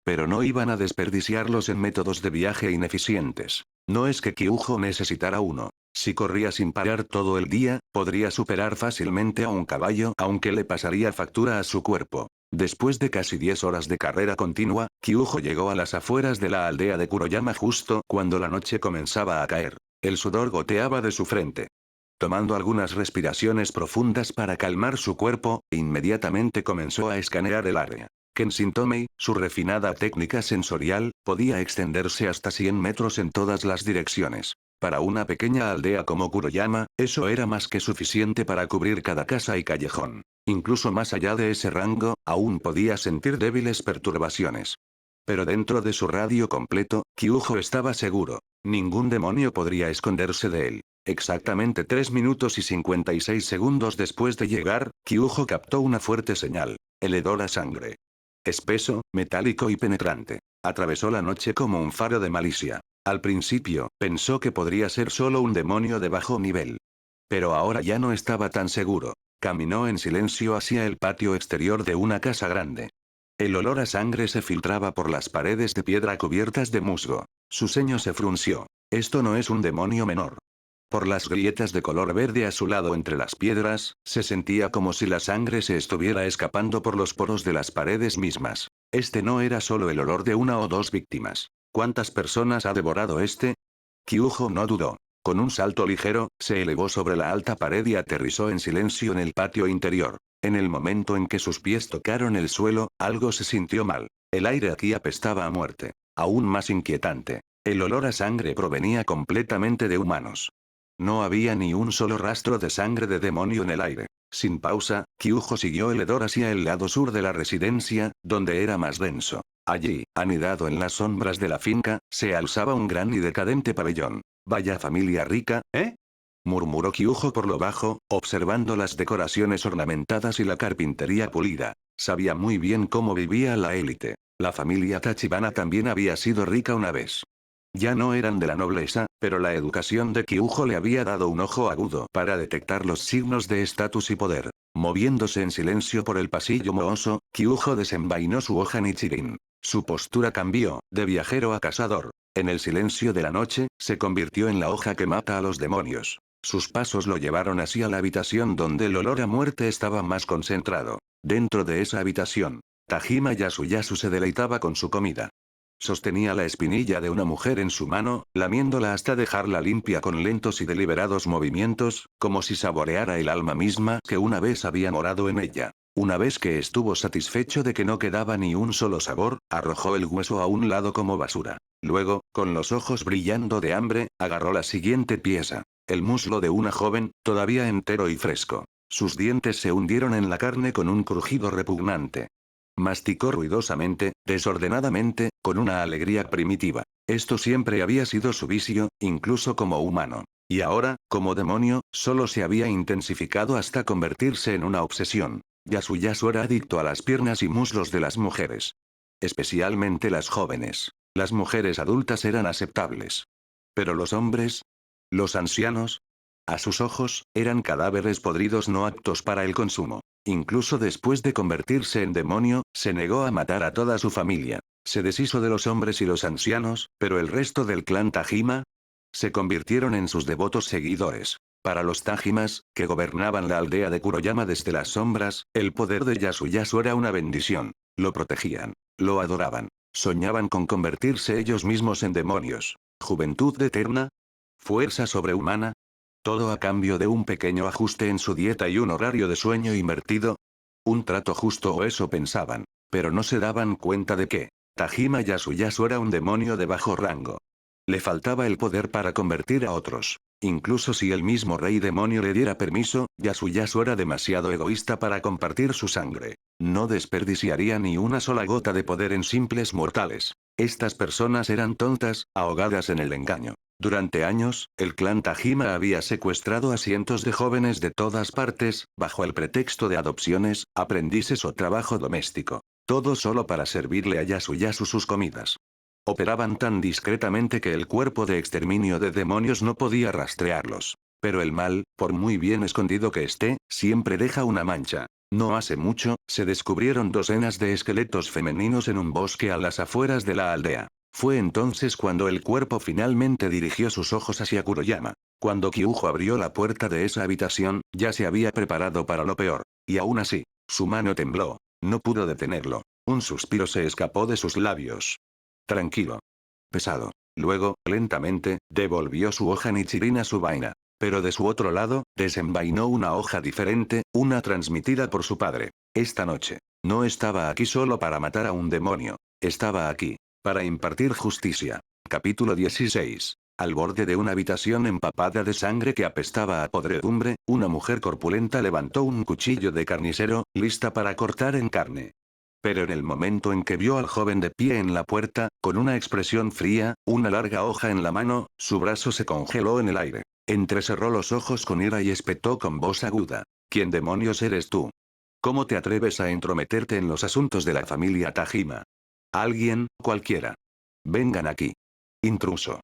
Pero no iban a desperdiciarlos en métodos de viaje ineficientes. No es que Kyujo necesitara uno. Si corría sin parar todo el día, podría superar fácilmente a un caballo, aunque le pasaría factura a su cuerpo. Después de casi 10 horas de carrera continua, Kyujo llegó a las afueras de la aldea de Kuroyama justo cuando la noche comenzaba a caer. El sudor goteaba de su frente. Tomando algunas respiraciones profundas para calmar su cuerpo, inmediatamente comenzó a escanear el área. Kenshin Tomei, su refinada técnica sensorial, podía extenderse hasta 100 metros en todas las direcciones. Para una pequeña aldea como Kuroyama, eso era más que suficiente para cubrir cada casa y callejón. Incluso más allá de ese rango, aún podía sentir débiles perturbaciones. Pero dentro de su radio completo, Kyujo estaba seguro. Ningún demonio podría esconderse de él. Exactamente 3 minutos y 56 segundos después de llegar, Kyujo captó una fuerte señal. El hedor a sangre. Espeso, metálico y penetrante. Atravesó la noche como un faro de malicia. Al principio, pensó que podría ser solo un demonio de bajo nivel. Pero ahora ya no estaba tan seguro. Caminó en silencio hacia el patio exterior de una casa grande. El olor a sangre se filtraba por las paredes de piedra cubiertas de musgo. Su ceño se frunció. Esto no es un demonio menor. Por las grietas de color verde azulado entre las piedras, se sentía como si la sangre se estuviera escapando por los poros de las paredes mismas. Este no era solo el olor de una o dos víctimas. ¿Cuántas personas ha devorado este? Kyujo no dudó. Con un salto ligero, se elevó sobre la alta pared y aterrizó en silencio en el patio interior. En el momento en que sus pies tocaron el suelo, algo se sintió mal. El aire aquí apestaba a muerte. Aún más inquietante. El olor a sangre provenía completamente de humanos. No había ni un solo rastro de sangre de demonio en el aire. Sin pausa, Kyujo siguió el hedor hacia el lado sur de la residencia, donde era más denso. Allí, anidado en las sombras de la finca, se alzaba un gran y decadente pabellón. Vaya familia rica, ¿eh? Murmuró Kyujo por lo bajo, observando las decoraciones ornamentadas y la carpintería pulida. Sabía muy bien cómo vivía la élite. La familia Tachibana también había sido rica una vez. Ya no eran de la nobleza, pero la educación de Kyujo le había dado un ojo agudo para detectar los signos de estatus y poder. Moviéndose en silencio por el pasillo mohoso, Kyujo desenvainó su hoja Nichirin. Su postura cambió, de viajero a cazador. En el silencio de la noche, se convirtió en la hoja que mata a los demonios. Sus pasos lo llevaron hacia la habitación donde el olor a muerte estaba más concentrado. Dentro de esa habitación, Tajima Yasuyasu se deleitaba con su comida. Sostenía la espinilla de una mujer en su mano, lamiéndola hasta dejarla limpia con lentos y deliberados movimientos, como si saboreara el alma misma que una vez había morado en ella. Una vez que estuvo satisfecho de que no quedaba ni un solo sabor, arrojó el hueso a un lado como basura. Luego, con los ojos brillando de hambre, agarró la siguiente pieza. El muslo de una joven, todavía entero y fresco. Sus dientes se hundieron en la carne con un crujido repugnante. Masticó ruidosamente, desordenadamente, con una alegría primitiva. Esto siempre había sido su vicio, incluso como humano. Y ahora, como demonio, solo se había intensificado hasta convertirse en una obsesión. Yasuyasu era adicto a las piernas y muslos de las mujeres. Especialmente las jóvenes. Las mujeres adultas eran aceptables. Pero los hombres, los ancianos, a sus ojos, eran cadáveres podridos no aptos para el consumo. Incluso después de convertirse en demonio, se negó a matar a toda su familia. Se deshizo de los hombres y los ancianos, pero el resto del clan Tajima se convirtieron en sus devotos seguidores. Para los Tajimas, que gobernaban la aldea de Kuroyama desde las sombras, el poder de Yasuyasu era una bendición. Lo protegían. Lo adoraban. Soñaban con convertirse ellos mismos en demonios. Juventud eterna. Fuerza sobrehumana. Todo a cambio de un pequeño ajuste en su dieta y un horario de sueño invertido. Un trato justo o eso pensaban. Pero no se daban cuenta de que Tajima Yasuyasu era un demonio de bajo rango. Le faltaba el poder para convertir a otros. Incluso si el mismo rey demonio le diera permiso, Yasuyasu era demasiado egoísta para compartir su sangre. No desperdiciaría ni una sola gota de poder en simples mortales. Estas personas eran tontas, ahogadas en el engaño. Durante años, el clan Tajima había secuestrado a cientos de jóvenes de todas partes, bajo el pretexto de adopciones, aprendices o trabajo doméstico. Todo solo para servirle a Yasuyasu sus comidas. Operaban tan discretamente que el cuerpo de exterminio de demonios no podía rastrearlos. Pero el mal, por muy bien escondido que esté, siempre deja una mancha. No hace mucho, se descubrieron docenas de esqueletos femeninos en un bosque a las afueras de la aldea. Fue entonces cuando el cuerpo finalmente dirigió sus ojos hacia Kuroyama. Cuando Kyujo abrió la puerta de esa habitación, ya se había preparado para lo peor. Y aún así, su mano tembló. No pudo detenerlo. Un suspiro se escapó de sus labios. Tranquilo. Pesado. Luego, lentamente, devolvió su hoja Nichirin a su vaina. Pero de su otro lado, desenvainó una hoja diferente, una transmitida por su padre. Esta noche. No estaba aquí solo para matar a un demonio. Estaba aquí. Para impartir justicia. Capítulo 16. Al borde de una habitación empapada de sangre que apestaba a podredumbre, una mujer corpulenta levantó un cuchillo de carnicero, lista para cortar en carne. Pero en el momento en que vio al joven de pie en la puerta, con una expresión fría, una larga hoja en la mano, su brazo se congeló en el aire. Entrecerró los ojos con ira y espetó con voz aguda. ¿Quién demonios eres tú? ¿Cómo te atreves a entrometerte en los asuntos de la familia Tajima? Alguien, cualquiera. Vengan aquí. Intruso.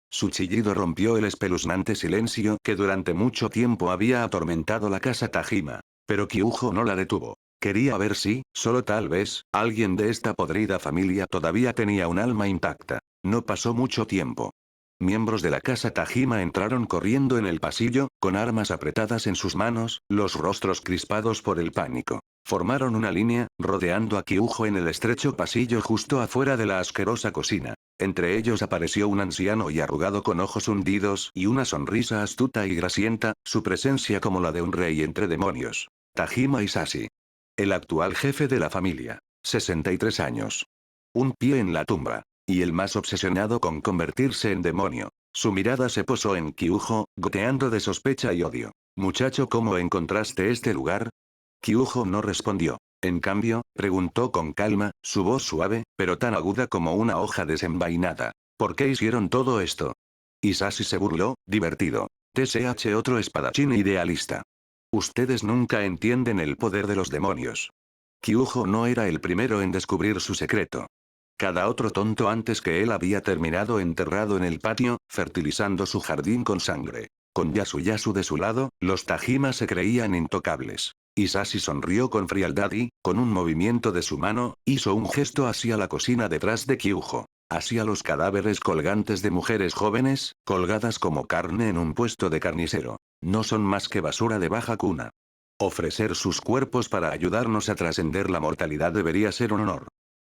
Su chillido rompió el espeluznante silencio que durante mucho tiempo había atormentado la casa Tajima. Pero Kyujo no la detuvo. Quería ver si, solo tal vez, alguien de esta podrida familia todavía tenía un alma intacta. No pasó mucho tiempo. Miembros de la casa Tajima entraron corriendo en el pasillo, con armas apretadas en sus manos, los rostros crispados por el pánico. Formaron una línea, rodeando a Kyujo en el estrecho pasillo justo afuera de la asquerosa cocina. Entre ellos apareció un anciano y arrugado con ojos hundidos y una sonrisa astuta y grasienta, su presencia como la de un rey entre demonios. Tajima Isashi. El actual jefe de la familia. 63 años. Un pie en la tumba. Y el más obsesionado con convertirse en demonio. Su mirada se posó en Kyujo, goteando de sospecha y odio. Muchacho, ¿cómo encontraste este lugar? Kyujo no respondió. En cambio, preguntó con calma, su voz suave, pero tan aguda como una hoja desenvainada. ¿Por qué hicieron todo esto? Isashi se burló, divertido. TSH otro espadachín idealista. Ustedes nunca entienden el poder de los demonios. Kyujo no era el primero en descubrir su secreto. Cada otro tonto antes que él había terminado enterrado en el patio, fertilizando su jardín con sangre. Con Yasuyasu de su lado, los Tajima se creían intocables. Isashi sonrió con frialdad y, con un movimiento de su mano, hizo un gesto hacia la cocina detrás de Kyujo. Hacia los cadáveres colgantes de mujeres jóvenes, colgadas como carne en un puesto de carnicero. No son más que basura de baja cuna. Ofrecer sus cuerpos para ayudarnos a trascender la mortalidad debería ser un honor.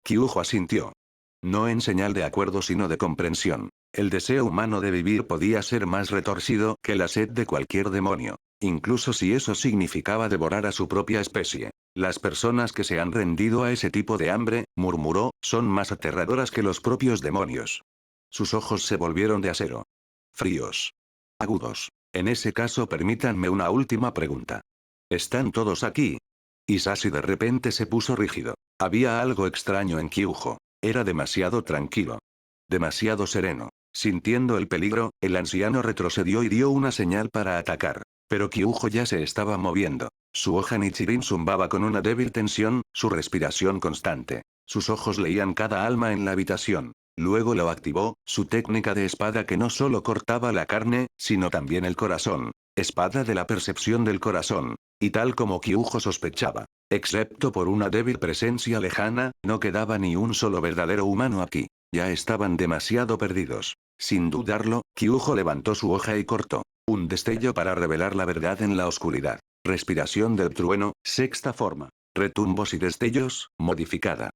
Kyujo asintió. No en señal de acuerdo sino de comprensión. El deseo humano de vivir podía ser más retorcido que la sed de cualquier demonio. Incluso si eso significaba devorar a su propia especie. Las personas que se han rendido a ese tipo de hambre, murmuró, son más aterradoras que los propios demonios. Sus ojos se volvieron de acero. Fríos. Agudos. En ese caso permítanme una última pregunta. ¿Están todos aquí? Isashi de repente se puso rígido. Había algo extraño en Kyujo. Era demasiado tranquilo. Demasiado sereno. Sintiendo el peligro, el anciano retrocedió y dio una señal para atacar. Pero Kyujo ya se estaba moviendo. Su hoja Nichirin zumbaba con una débil tensión, su respiración constante. Sus ojos leían cada alma en la habitación. Luego lo activó, su técnica de espada que no solo cortaba la carne, sino también el corazón. Espada de la percepción del corazón. Y tal como Kyujo sospechaba, excepto por una débil presencia lejana, no quedaba ni un solo verdadero humano aquí. Ya estaban demasiado perdidos. Sin dudarlo, Kyujo levantó su hoja y cortó. Un destello para revelar la verdad en la oscuridad. Respiración del trueno, sexta forma. Retumbos y destellos, modificada.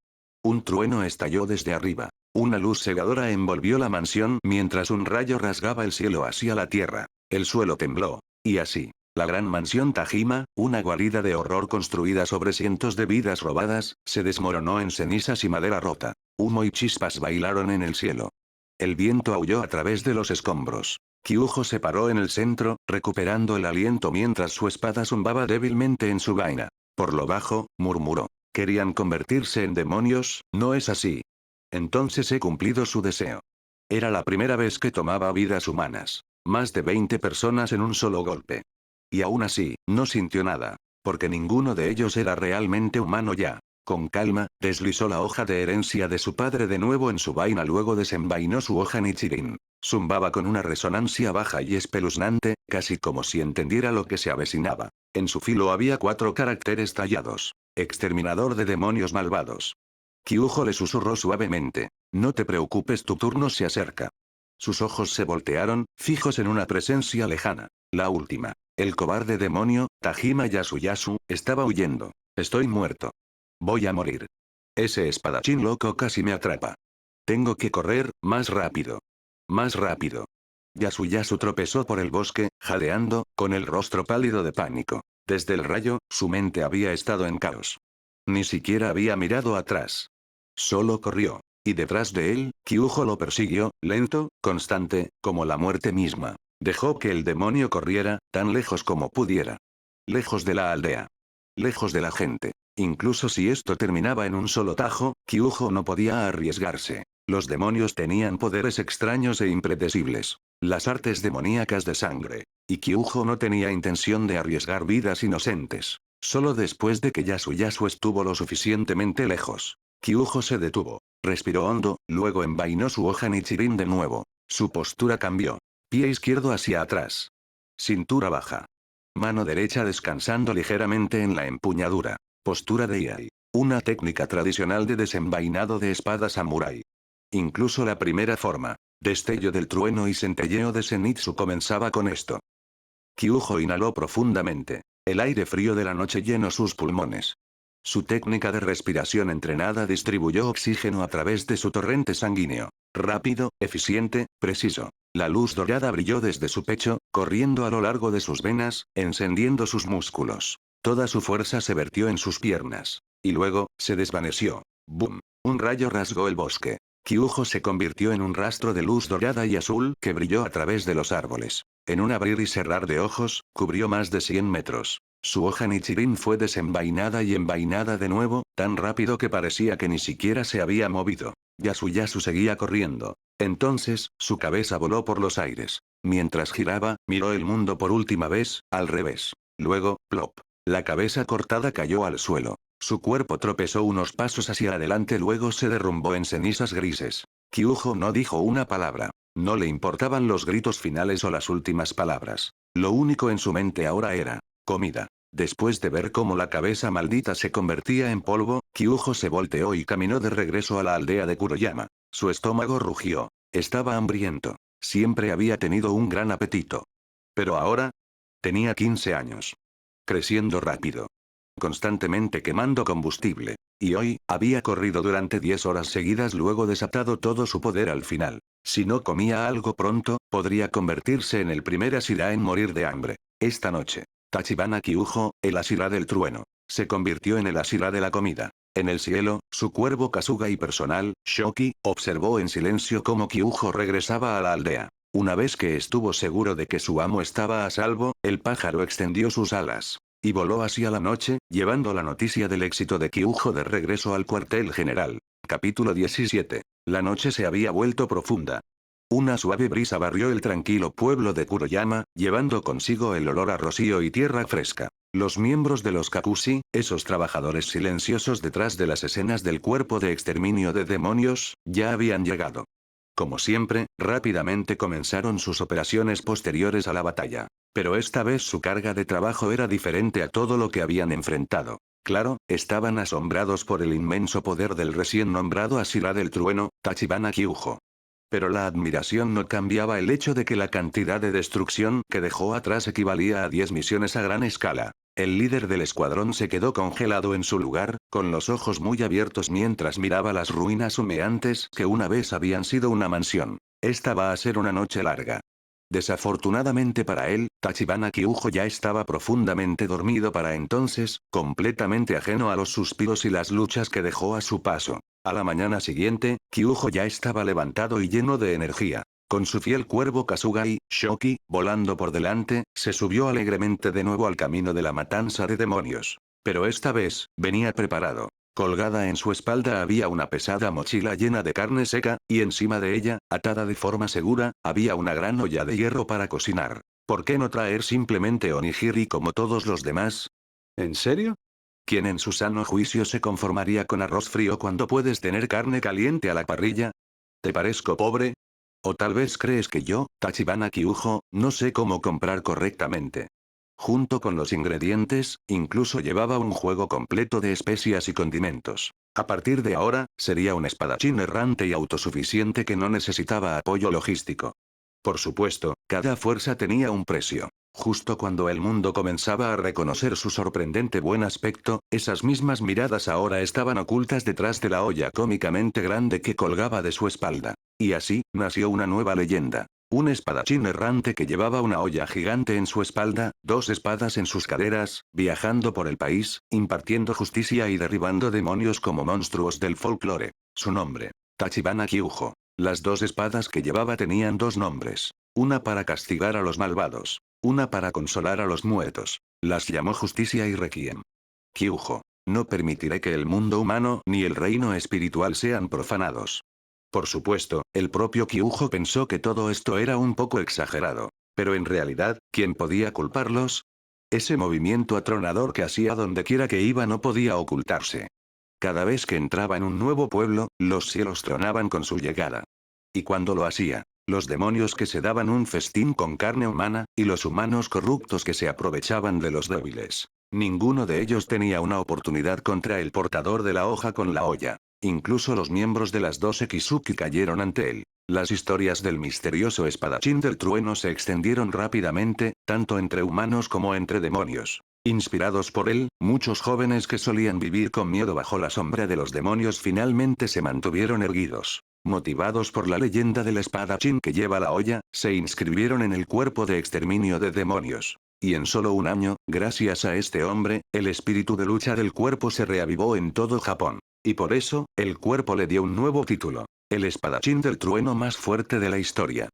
Un trueno estalló desde arriba. Una luz cegadora envolvió la mansión mientras un rayo rasgaba el cielo hacia la tierra. El suelo tembló. Y así. La gran mansión Tajima, una guarida de horror construida sobre cientos de vidas robadas, se desmoronó en cenizas y madera rota. Humo y chispas bailaron en el cielo. El viento aulló a través de los escombros. Kyujo se paró en el centro, recuperando el aliento mientras su espada zumbaba débilmente en su vaina. Por lo bajo, murmuró. Querían convertirse en demonios, ¿no es así? Entonces he cumplido su deseo. Era la primera vez que tomaba vidas humanas. Más de 20 personas en un solo golpe. Y aún así, no sintió nada. Porque ninguno de ellos era realmente humano ya. Con calma, deslizó la hoja de herencia de su padre de nuevo en su vaina, luego desenvainó su hoja Nichirin. Zumbaba con una resonancia baja y espeluznante, casi como si entendiera lo que se avecinaba. En su filo había 4 caracteres tallados. Exterminador de demonios malvados. Kyujo le susurró suavemente. No te preocupes, tu turno se acerca. Sus ojos se voltearon, fijos en una presencia lejana. La última. El cobarde demonio, Tajima Yasuyasu, estaba huyendo. Estoy muerto. Voy a morir. Ese espadachín loco casi me atrapa. Tengo que correr, más rápido. Más rápido. Yasuyasu tropezó por el bosque, jadeando, con el rostro pálido de pánico. Desde el rayo, su mente había estado en caos. Ni siquiera había mirado atrás. Solo corrió. Y detrás de él, Kyujo lo persiguió, lento, constante, como la muerte misma. Dejó que el demonio corriera, tan lejos como pudiera. Lejos de la aldea. Lejos de la gente. Incluso si esto terminaba en un solo tajo, Kyujo no podía arriesgarse. Los demonios tenían poderes extraños e impredecibles. Las artes demoníacas de sangre. Y Kyujo no tenía intención de arriesgar vidas inocentes. Solo después de que Yasuyasu estuvo lo suficientemente lejos. Kyujo se detuvo. Respiró hondo, luego envainó su hoja Nichirin de nuevo. Su postura cambió. Pie izquierdo hacia atrás. Cintura baja. Mano derecha descansando ligeramente en la empuñadura. Postura de Iai. Una técnica tradicional de desenvainado de espada samurái. Incluso la primera forma, destello del trueno y centelleo de Zenitsu comenzaba con esto. Kyujo inhaló profundamente. El aire frío de la noche llenó sus pulmones. Su técnica de respiración entrenada distribuyó oxígeno a través de su torrente sanguíneo. Rápido, eficiente, preciso. La luz dorada brilló desde su pecho, corriendo a lo largo de sus venas, encendiendo sus músculos. Toda su fuerza se vertió en sus piernas. Y luego, se desvaneció. ¡Bum! Un rayo rasgó el bosque. Kyujo se convirtió en un rastro de luz dorada y azul que brilló a través de los árboles. En un abrir y cerrar de ojos, cubrió más de 100 metros. Su hoja Nichirin fue desenvainada y envainada de nuevo, tan rápido que parecía que ni siquiera se había movido. Yasuyasu seguía corriendo. Entonces, su cabeza voló por los aires. Mientras giraba, miró el mundo por última vez, al revés. Luego, plop. La cabeza cortada cayó al suelo. Su cuerpo tropezó unos pasos hacia adelante, luego se derrumbó en cenizas grises. Kyujo no dijo una palabra. No le importaban los gritos finales o las últimas palabras. Lo único en su mente ahora era comida. Después de ver cómo la cabeza maldita se convertía en polvo, Kyujo se volteó y caminó de regreso a la aldea de Kuroyama. Su estómago rugió. Estaba hambriento. Siempre había tenido un gran apetito. Pero ahora, tenía 15 años. Creciendo rápido. Constantemente quemando combustible. Y hoy, había corrido durante 10 horas seguidas, luego desatado todo su poder al final. Si no comía algo pronto, podría convertirse en el primer Ashira en morir de hambre. Esta noche, Tachibana Kyujo, el Ashira del trueno, se convirtió en el Ashira de la comida. En el cielo, su cuervo Kasuga y personal, Shoki, observó en silencio cómo Kyujo regresaba a la aldea. Una vez que estuvo seguro de que su amo estaba a salvo, el pájaro extendió sus alas. Y voló hacia la noche, llevando la noticia del éxito de Kyujo de regreso al cuartel general. Capítulo 17. La noche se había vuelto profunda. Una suave brisa barrió el tranquilo pueblo de Kuroyama, llevando consigo el olor a rocío y tierra fresca. Los miembros de los Kakushi, esos trabajadores silenciosos detrás de las escenas del cuerpo de exterminio de demonios, ya habían llegado. Como siempre, rápidamente comenzaron sus operaciones posteriores a la batalla. Pero esta vez su carga de trabajo era diferente a todo lo que habían enfrentado. Claro, estaban asombrados por el inmenso poder del recién nombrado Ashira del trueno, Tachibana Kyujo. Pero la admiración no cambiaba el hecho de que la cantidad de destrucción que dejó atrás equivalía a 10 misiones a gran escala. El líder del escuadrón se quedó congelado en su lugar, con los ojos muy abiertos mientras miraba las ruinas humeantes que una vez habían sido una mansión. Esta va a ser una noche larga. Desafortunadamente para él, Tachibana Kyujo ya estaba profundamente dormido para entonces, completamente ajeno a los suspiros y las luchas que dejó a su paso. A la mañana siguiente, Kyujo ya estaba levantado y lleno de energía. Con su fiel cuervo Kasuga y Shoki, volando por delante, se subió alegremente de nuevo al camino de la matanza de demonios. Pero esta vez, venía preparado. Colgada en su espalda había una pesada mochila llena de carne seca, y encima de ella, atada de forma segura, había una gran olla de hierro para cocinar. ¿Por qué no traer simplemente onigiri como todos los demás? ¿En serio? ¿Quién en su sano juicio se conformaría con arroz frío cuando puedes tener carne caliente a la parrilla? ¿Te parezco pobre? ¿O tal vez crees que yo, Tachibana Kyujo, no sé cómo comprar correctamente? Junto con los ingredientes, incluso llevaba un juego completo de especias y condimentos. A partir de ahora, sería un espadachín errante y autosuficiente que no necesitaba apoyo logístico. Por supuesto, cada fuerza tenía un precio. Justo cuando el mundo comenzaba a reconocer su sorprendente buen aspecto, esas mismas miradas ahora estaban ocultas detrás de la olla cómicamente grande que colgaba de su espalda. Y así, nació una nueva leyenda. Un espadachín errante que llevaba una olla gigante en su espalda, 2 espadas en sus caderas, viajando por el país, impartiendo justicia y derribando demonios como monstruos del folclore. Su nombre: Tachibana Kyujo. Las 2 espadas que llevaba tenían 2 nombres. Una para castigar a los malvados. Una para consolar a los muertos. Las llamó Justicia y Requiem. Kyujo. No permitiré que el mundo humano ni el reino espiritual sean profanados. Por supuesto, el propio Kyujo pensó que todo esto era un poco exagerado. Pero en realidad, ¿quién podía culparlos? Ese movimiento atronador que hacía donde quiera que iba no podía ocultarse. Cada vez que entraba en un nuevo pueblo, los cielos tronaban con su llegada. Y cuando lo hacía, los demonios que se daban un festín con carne humana, y los humanos corruptos que se aprovechaban de los débiles. Ninguno de ellos tenía una oportunidad contra el portador de la hoja con la olla. Incluso los miembros de las 12 Kizuki cayeron ante él. Las historias del misterioso espadachín del trueno se extendieron rápidamente, tanto entre humanos como entre demonios. Inspirados por él, muchos jóvenes que solían vivir con miedo bajo la sombra de los demonios finalmente se mantuvieron erguidos. Motivados por la leyenda del espadachín que lleva la olla, se inscribieron en el cuerpo de exterminio de demonios. Y en solo un año, gracias a este hombre, el espíritu de lucha del cuerpo se reavivó en todo Japón. Y por eso, el cuerpo le dio un nuevo título: el espadachín del trueno más fuerte de la historia.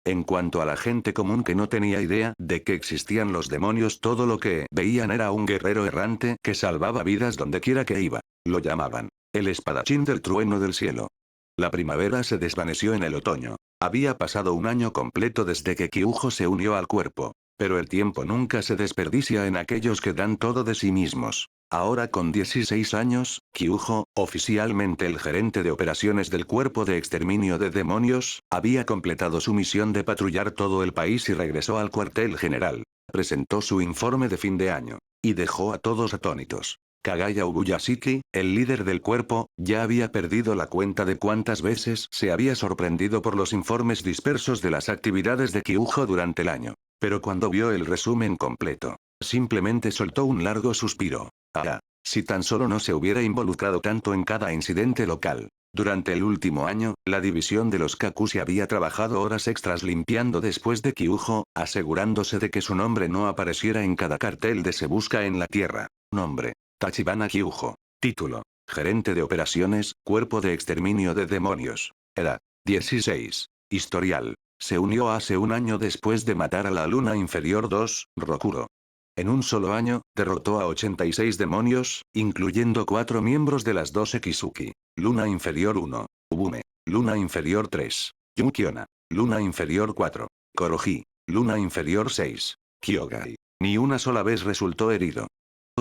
En cuanto a la gente común que no tenía idea de que existían los demonios, todo lo que veían era un guerrero errante que salvaba vidas donde quiera que iba. Lo llamaban el espadachín del trueno del cielo. La primavera se desvaneció en el otoño. Había pasado un año completo desde que Kyujo se unió al cuerpo. Pero el tiempo nunca se desperdicia en aquellos que dan todo de sí mismos. Ahora con 16 años, Kyujo, oficialmente el gerente de operaciones del Cuerpo de Exterminio de Demonios, había completado su misión de patrullar todo el país y regresó al cuartel general. Presentó su informe de fin de año. Y dejó a todos atónitos. Kagaya Ubuyashiki, el líder del cuerpo, ya había perdido la cuenta de cuántas veces se había sorprendido por los informes dispersos de las actividades de Kyujo durante el año. Pero cuando vio el resumen completo, simplemente soltó un largo suspiro. Ah, si tan solo no se hubiera involucrado tanto en cada incidente local. Durante el último año, la división de los Kakushi había trabajado horas extras limpiando después de Kyujo, asegurándose de que su nombre no apareciera en cada cartel de Se Busca en la Tierra. Nombre: Tachibana Kyujo. Título: Gerente de Operaciones, Cuerpo de Exterminio de Demonios. Edad: 16. Historial: se unió hace un año después de matar a la Luna Inferior 2, Rokuro. En un solo año, derrotó a 86 demonios, incluyendo 4 miembros de las 12 Kizuki. Luna Inferior 1. Ubume. Luna Inferior 3. Yukiona. Luna Inferior 4. Koroji. Luna Inferior 6. Kyogai. Ni una sola vez resultó herido.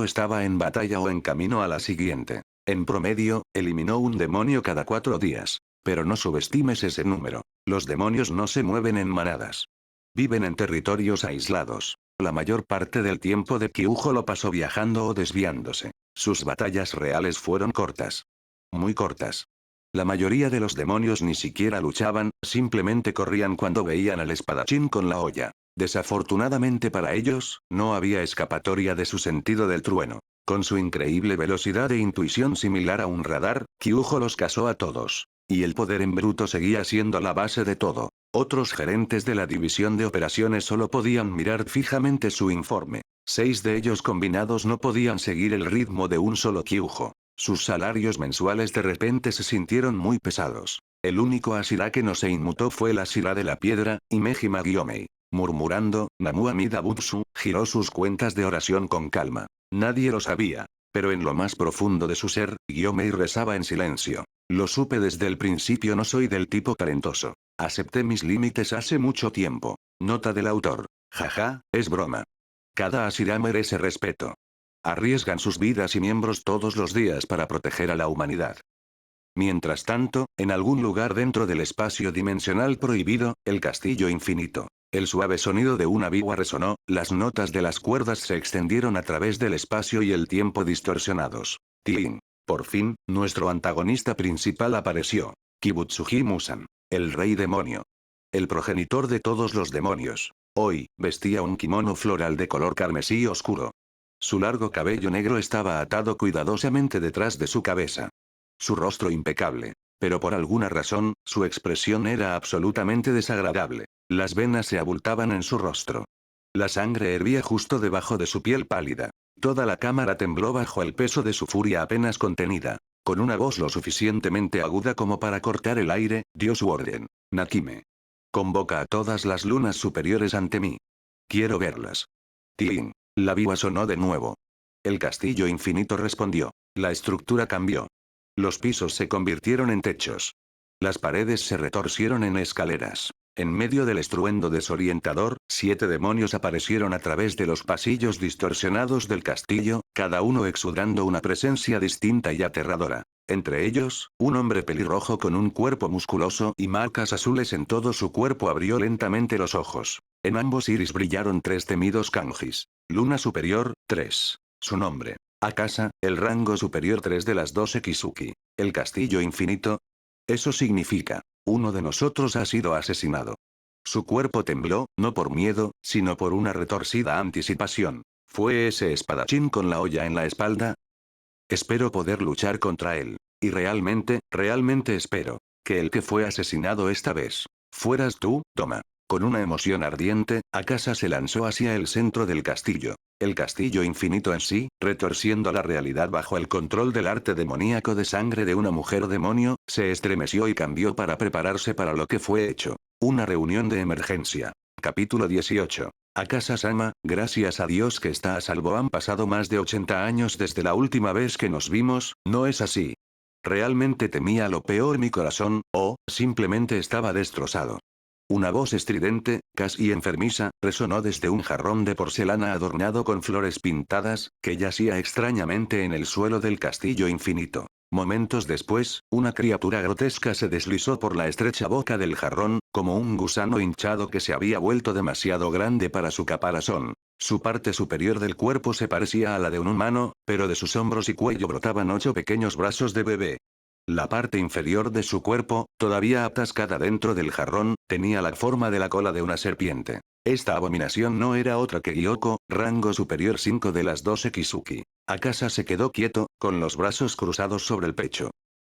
Estaba en batalla o en camino a la siguiente. En promedio, eliminó un demonio cada 4 días. Pero no subestimes ese número. Los demonios no se mueven en manadas. Viven en territorios aislados. La mayor parte del tiempo de Kyujo lo pasó viajando o desviándose. Sus batallas reales fueron cortas. Muy cortas. La mayoría de los demonios ni siquiera luchaban, simplemente corrían cuando veían al espadachín con la olla. Desafortunadamente para ellos, no había escapatoria de su sentido del trueno. Con su increíble velocidad e intuición similar a un radar, Kyujo los cazó a todos. Y el poder en bruto seguía siendo la base de todo. Otros gerentes de la división de operaciones solo podían mirar fijamente su informe. 6 de ellos combinados no podían seguir el ritmo de un solo Kyujo. Sus salarios mensuales de repente se sintieron muy pesados. El único Ashira que no se inmutó fue el Ashira de la piedra, Himejima Gyomei. Murmurando, Namu Amida Butsu giró sus cuentas de oración con calma. Nadie lo sabía. Pero en lo más profundo de su ser, Gyomei rezaba en silencio. Lo supe desde el principio, no soy del tipo talentoso. Acepté mis límites hace mucho tiempo. Nota del autor. Jaja, es broma. Cada Ashira merece respeto. Arriesgan sus vidas y miembros todos los días para proteger a la humanidad. Mientras tanto, en algún lugar dentro del espacio dimensional prohibido, el castillo infinito. El suave sonido de una biwa resonó, las notas de las cuerdas se extendieron a través del espacio y el tiempo distorsionados. Tin. Por fin, nuestro antagonista principal apareció. Kibutsuji Musan. El rey demonio. El progenitor de todos los demonios. Hoy, vestía un kimono floral de color carmesí oscuro. Su largo cabello negro estaba atado cuidadosamente detrás de su cabeza. Su rostro impecable. Pero por alguna razón, su expresión era absolutamente desagradable. Las venas se abultaban en su rostro. La sangre hervía justo debajo de su piel pálida. Toda la cámara tembló bajo el peso de su furia apenas contenida. Con una voz lo suficientemente aguda como para cortar el aire, dio su orden. Nakime. Convoca a todas las lunas superiores ante mí. Quiero verlas. Tin. La viva sonó de nuevo. El castillo infinito respondió. La estructura cambió. Los pisos se convirtieron en techos. Las paredes se retorcieron en escaleras. En medio del estruendo desorientador, 7 demonios aparecieron a través de los pasillos distorsionados del castillo, cada uno exudando una presencia distinta y aterradora. Entre ellos, un hombre pelirrojo con un cuerpo musculoso y marcas azules en todo su cuerpo abrió lentamente los ojos. En ambos iris brillaron 3 temidos kanjis. Luna superior, 3. Su nombre. Akasa, el rango superior 3 de las 12 Kizuki. El castillo infinito. Eso significa, uno de nosotros ha sido asesinado. Su cuerpo tembló, no por miedo, sino por una retorcida anticipación. ¿Fue ese espadachín con la olla en la espalda? Espero poder luchar contra él. Y realmente espero, que el que fue asesinado esta vez, fueras tú, Toma. Con una emoción ardiente, Akasa se lanzó hacia el centro del castillo. El castillo infinito en sí, retorciendo la realidad bajo el control del arte demoníaco de sangre de una mujer demonio, se estremeció y cambió para prepararse para lo que fue hecho. Una reunión de emergencia. Capítulo 18. Akasa-sama, gracias a Dios que está a salvo. Han pasado más de 80 años desde la última vez que nos vimos, ¿no es así? Realmente temía lo peor, mi corazón, o simplemente estaba destrozado. Una voz estridente, casi enfermiza, resonó desde un jarrón de porcelana adornado con flores pintadas, que yacía extrañamente en el suelo del castillo infinito. Momentos después, una criatura grotesca se deslizó por la estrecha boca del jarrón, como un gusano hinchado que se había vuelto demasiado grande para su caparazón. Su parte superior del cuerpo se parecía a la de un humano, pero de sus hombros y cuello brotaban 8 pequeños brazos de bebé. La parte inferior de su cuerpo, todavía atascada dentro del jarrón, tenía la forma de la cola de una serpiente. Esta abominación no era otra que Gyoko, rango superior 5 de las 12 Kizuki. Akasa se quedó quieto, con los brazos cruzados sobre el pecho.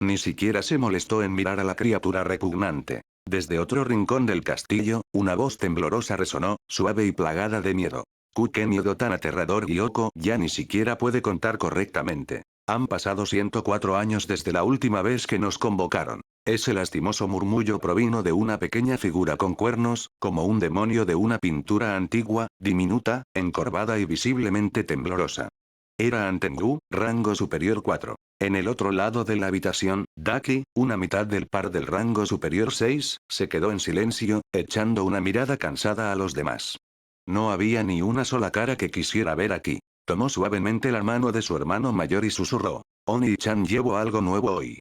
Ni siquiera se molestó en mirar a la criatura repugnante. Desde otro rincón del castillo, una voz temblorosa resonó, suave y plagada de miedo. ¡Qué miedo tan aterrador! Gyoko ya ni siquiera puede contar correctamente. Han pasado 104 años desde la última vez que nos convocaron. Ese lastimoso murmullo provino de una pequeña figura con cuernos, como un demonio de una pintura antigua, diminuta, encorvada y visiblemente temblorosa. Era Antengu, rango superior 4. En el otro lado de la habitación, Daki, una mitad del par del rango superior 6, se quedó en silencio, echando una mirada cansada a los demás. No había ni una sola cara que quisiera ver aquí. Tomó suavemente la mano de su hermano mayor y susurró. Oni-chan, llevo algo nuevo hoy.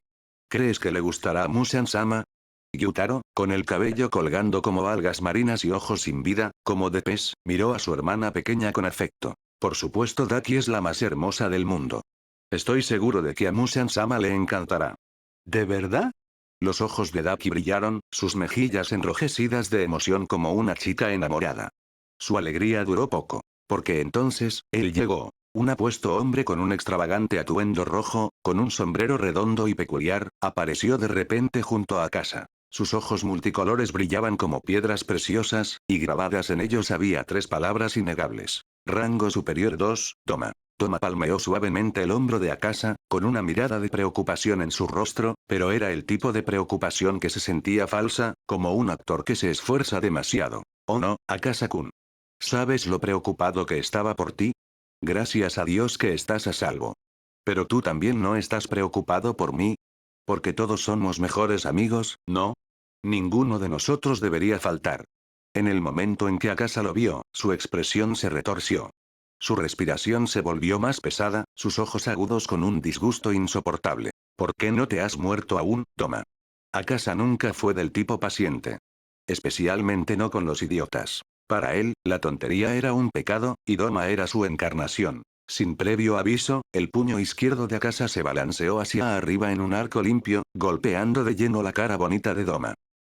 ¿Crees que le gustará a Musan-sama? Yutaro, con el cabello colgando como algas marinas y ojos sin vida, como de pez, miró a su hermana pequeña con afecto. Por supuesto, Daki es la más hermosa del mundo. Estoy seguro de que a Musan-sama le encantará. ¿De verdad? Los ojos de Daki brillaron, sus mejillas enrojecidas de emoción como una chica enamorada. Su alegría duró poco. Porque entonces, él llegó. Un apuesto hombre con un extravagante atuendo rojo, con un sombrero redondo y peculiar, apareció de repente junto a Akasa. Sus ojos multicolores brillaban como piedras preciosas, y grabadas en ellos había 3 palabras innegables. Rango superior 2, toma. Toma palmeó suavemente el hombro de Akasa, con una mirada de preocupación en su rostro, pero era el tipo de preocupación que se sentía falsa, como un actor que se esfuerza demasiado. Oh no, Akasa-kun. ¿Sabes lo preocupado que estaba por ti? Gracias a Dios que estás a salvo. Pero tú también no estás preocupado por mí. Porque todos somos mejores amigos, ¿no? Ninguno de nosotros debería faltar. En el momento en que Akasa lo vio, su expresión se retorció. Su respiración se volvió más pesada, sus ojos agudos con un disgusto insoportable. ¿Por qué no te has muerto aún, Toma? Akasa nunca fue del tipo paciente. Especialmente no con los idiotas. Para él, la tontería era un pecado, y Doma era su encarnación. Sin previo aviso, el puño izquierdo de Akasa se balanceó hacia arriba en un arco limpio, golpeando de lleno la cara bonita de Doma.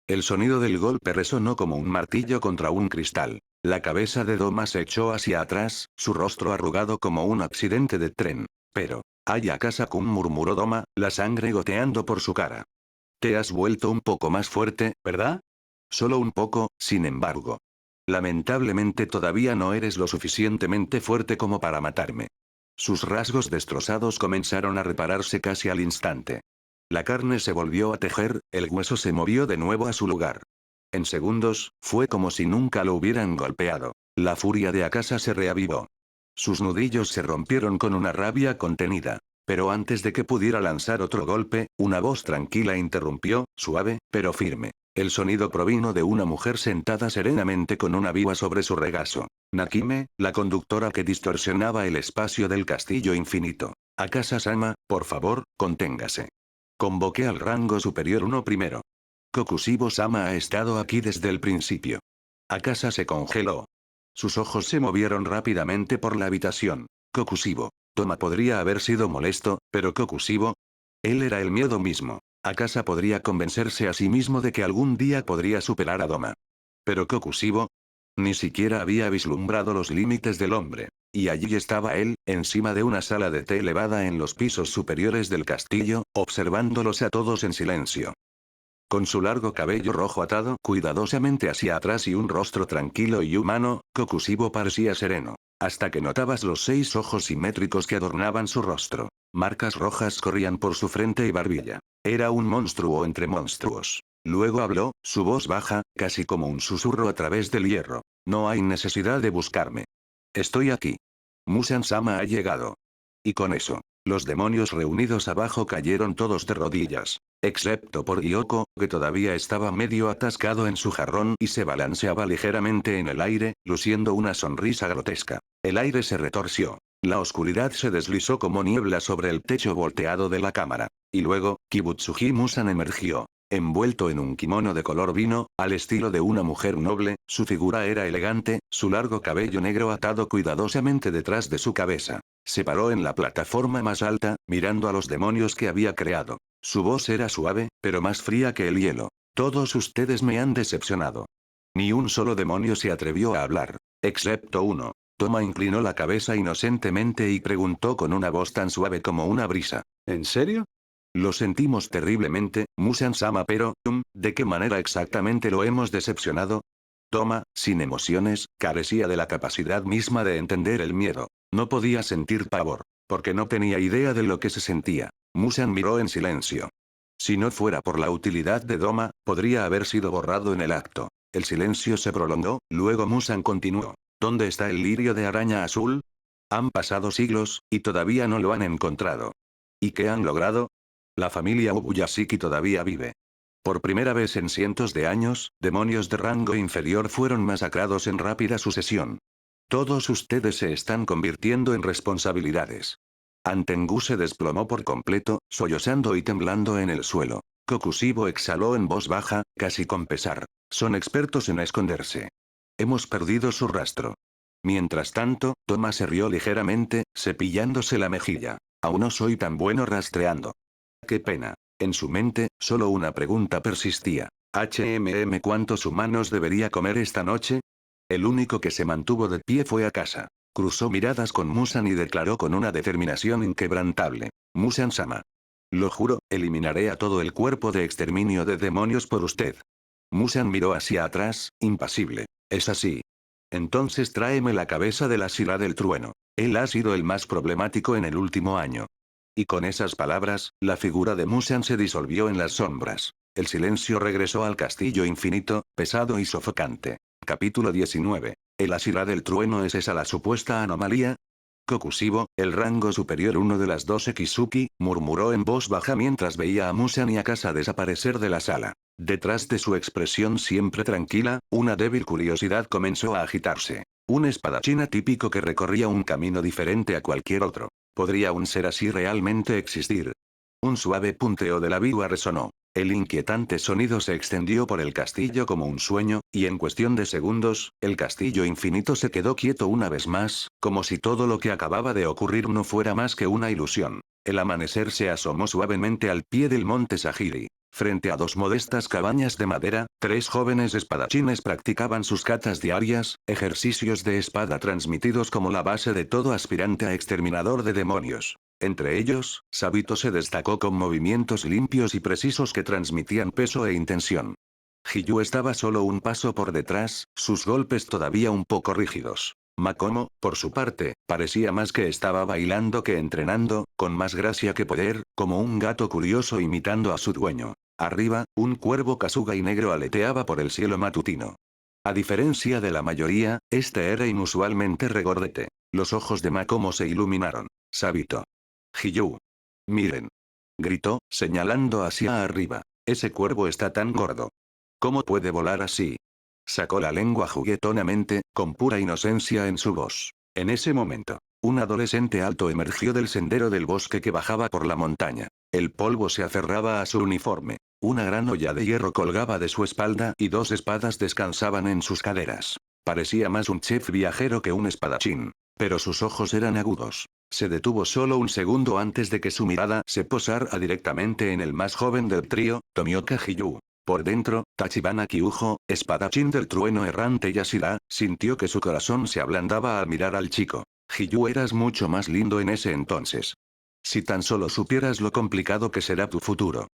El sonido del golpe resonó como un martillo contra un cristal. La cabeza de Doma se echó hacia atrás, su rostro arrugado como un accidente de tren. Pero, ¡ay, Akasa-kun! Murmuró Doma, la sangre goteando por su cara. Te has vuelto un poco más fuerte, ¿verdad? Solo un poco, sin embargo. Lamentablemente todavía no eres lo suficientemente fuerte como para matarme. Sus rasgos destrozados comenzaron a repararse casi al instante. La carne se volvió a tejer, el hueso se movió de nuevo a su lugar. En segundos, fue como si nunca lo hubieran golpeado. La furia de Akasa se reavivó. Sus nudillos se rompieron con una rabia contenida. Pero antes de que pudiera lanzar otro golpe, una voz tranquila interrumpió, suave, pero firme. El sonido provino de una mujer sentada serenamente con una viva sobre su regazo. Nakime, la conductora que distorsionaba el espacio del castillo infinito. Akasa-sama, por favor, conténgase. Convoqué al rango superior 1 primero. Kokushibo-sama ha estado aquí desde el principio. Akasa se congeló. Sus ojos se movieron rápidamente por la habitación. Kokushibo. Toma podría haber sido molesto, pero Kokushibo. Él era el miedo mismo. Akasa podría convencerse a sí mismo de que algún día podría superar a Doma. Pero Kokushibo. Ni siquiera había vislumbrado los límites del hombre. Y allí estaba él, encima de una sala de té elevada en los pisos superiores del castillo, observándolos a todos en silencio. Con su largo cabello rojo atado cuidadosamente hacia atrás y un rostro tranquilo y humano, Kokushibo parecía sereno. Hasta que notabas los 6 ojos simétricos que adornaban su rostro. Marcas rojas corrían por su frente y barbilla. Era un monstruo entre monstruos. Luego habló, su voz baja, casi como un susurro a través del hierro. No hay necesidad de buscarme. Estoy aquí. Musan-sama ha llegado. Y con eso. Los demonios reunidos abajo cayeron todos de rodillas. Excepto por Gyoko, que todavía estaba medio atascado en su jarrón y se balanceaba ligeramente en el aire, luciendo una sonrisa grotesca. El aire se retorció. La oscuridad se deslizó como niebla sobre el techo volteado de la cámara. Y luego, Kibutsuji Musan emergió. Envuelto en un kimono de color vino, al estilo de una mujer noble, su figura era elegante, su largo cabello negro atado cuidadosamente detrás de su cabeza. Se paró en la plataforma más alta, mirando a los demonios que había creado. Su voz era suave, pero más fría que el hielo. Todos ustedes me han decepcionado. Ni un solo demonio se atrevió a hablar. Excepto uno. Toma inclinó la cabeza inocentemente y preguntó con una voz tan suave como una brisa. ¿En serio? Lo sentimos terriblemente, Musan-sama, pero, ¿de qué manera exactamente lo hemos decepcionado? Toma, sin emociones, carecía de la capacidad misma de entender el miedo. No podía sentir pavor, porque no tenía idea de lo que se sentía. Musan miró en silencio. Si no fuera por la utilidad de Doma, podría haber sido borrado en el acto. El silencio se prolongó, luego Musan continuó. ¿Dónde está el lirio de araña azul? Han pasado siglos, y todavía no lo han encontrado. ¿Y qué han logrado? La familia Ubuyashiki todavía vive. Por primera vez en cientos de años, demonios de rango inferior fueron masacrados en rápida sucesión. Todos ustedes se están convirtiendo en responsabilidades. Antengu se desplomó por completo, sollozando y temblando en el suelo. Kokushibo exhaló en voz baja, casi con pesar. Son expertos en esconderse. Hemos perdido su rastro. Mientras tanto, Toma se rió ligeramente, cepillándose la mejilla. Aún no soy tan bueno rastreando. Qué pena. En su mente, solo una pregunta persistía. ¿Cuántos humanos debería comer esta noche? El único que se mantuvo de pie fue Akasa. Cruzó miradas con Musan y declaró con una determinación inquebrantable. Musan-sama. Lo juro, eliminaré a todo el cuerpo de exterminio de demonios por usted. Musan miró hacia atrás, impasible. Es así. Entonces tráeme la cabeza de la Sira del Trueno. Él ha sido el más problemático en el último año. Y con esas palabras, la figura de Musan se disolvió en las sombras. El silencio regresó al castillo infinito, pesado y sofocante. Capítulo 19. ¿El Asira del Trueno es esa la supuesta anomalía? Kokushibo, el rango superior uno de las 12 Kizuki, murmuró en voz baja mientras veía a Musan y a Akasa desaparecer de la sala. Detrás de su expresión siempre tranquila, una débil curiosidad comenzó a agitarse. Un espadachín atípico que recorría un camino diferente a cualquier otro. ¿Podría un ser así realmente existir? Un suave punteo de la vigua resonó. El inquietante sonido se extendió por el castillo como un sueño, y en cuestión de segundos, el castillo infinito se quedó quieto una vez más, como si todo lo que acababa de ocurrir no fuera más que una ilusión. El amanecer se asomó suavemente al pie del monte Sahiri. Frente a dos modestas cabañas de madera, tres jóvenes espadachines practicaban sus catas diarias, ejercicios de espada transmitidos como la base de todo aspirante a exterminador de demonios. Entre ellos, Sabito se destacó con movimientos limpios y precisos que transmitían peso e intención. Hiyu estaba solo un paso por detrás, sus golpes todavía un poco rígidos. Makomo, por su parte, parecía más que estaba bailando que entrenando, con más gracia que poder, como un gato curioso imitando a su dueño. Arriba, un cuervo Kasuga y negro aleteaba por el cielo matutino. A diferencia de la mayoría, este era inusualmente regordete. Los ojos de Makomo se iluminaron. Sabito. Hiyu. Miren. Gritó, señalando hacia arriba. Ese cuervo está tan gordo. ¿Cómo puede volar así? Sacó la lengua juguetonamente, con pura inocencia en su voz. En ese momento, un adolescente alto emergió del sendero del bosque que bajaba por la montaña. El polvo se aferraba a su uniforme. Una gran olla de hierro colgaba de su espalda y dos espadas descansaban en sus caderas. Parecía más un chef viajero que un espadachín. Pero sus ojos eran agudos. Se detuvo solo un segundo antes de que su mirada se posara directamente en el más joven del trío, Tomioka Hiyu. Por dentro, Tachibana Kyujo, espadachín del trueno errante Yashira, sintió que su corazón se ablandaba al mirar al chico. Hiyu, eras mucho más lindo en ese entonces. Si tan solo supieras lo complicado que será tu futuro.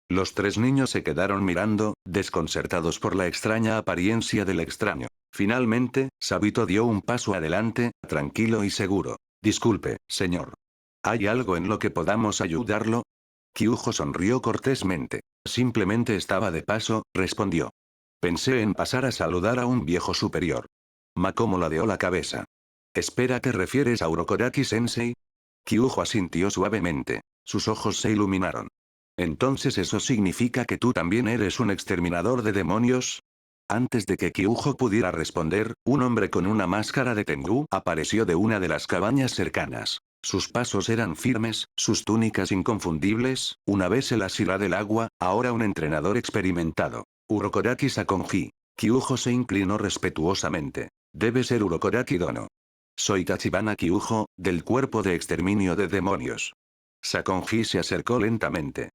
Los tres niños se quedaron mirando, desconcertados por la extraña apariencia del extraño. Finalmente, Sabito dio un paso adelante, tranquilo y seguro. Disculpe, señor. ¿Hay algo en lo que podamos ayudarlo? Kyujo sonrió cortésmente. Simplemente estaba de paso, respondió. Pensé en pasar a saludar a un viejo superior. Makomo ladeó la cabeza. ¿Espera, te refieres a Urokodaki-sensei? Kyujo asintió suavemente. Sus ojos se iluminaron. ¿Entonces eso significa que tú también eres un exterminador de demonios? Antes de que Kyujo pudiera responder, un hombre con una máscara de Tengu apareció de una de las cabañas cercanas. Sus pasos eran firmes, sus túnicas inconfundibles, una vez el Ashira del agua, ahora un entrenador experimentado. Urokodaki Sakonji. Kyujo se inclinó respetuosamente. Debe ser Urokodaki Dono. Soy Tachibana Kyujo, del cuerpo de exterminio de demonios. Sakonji se acercó lentamente.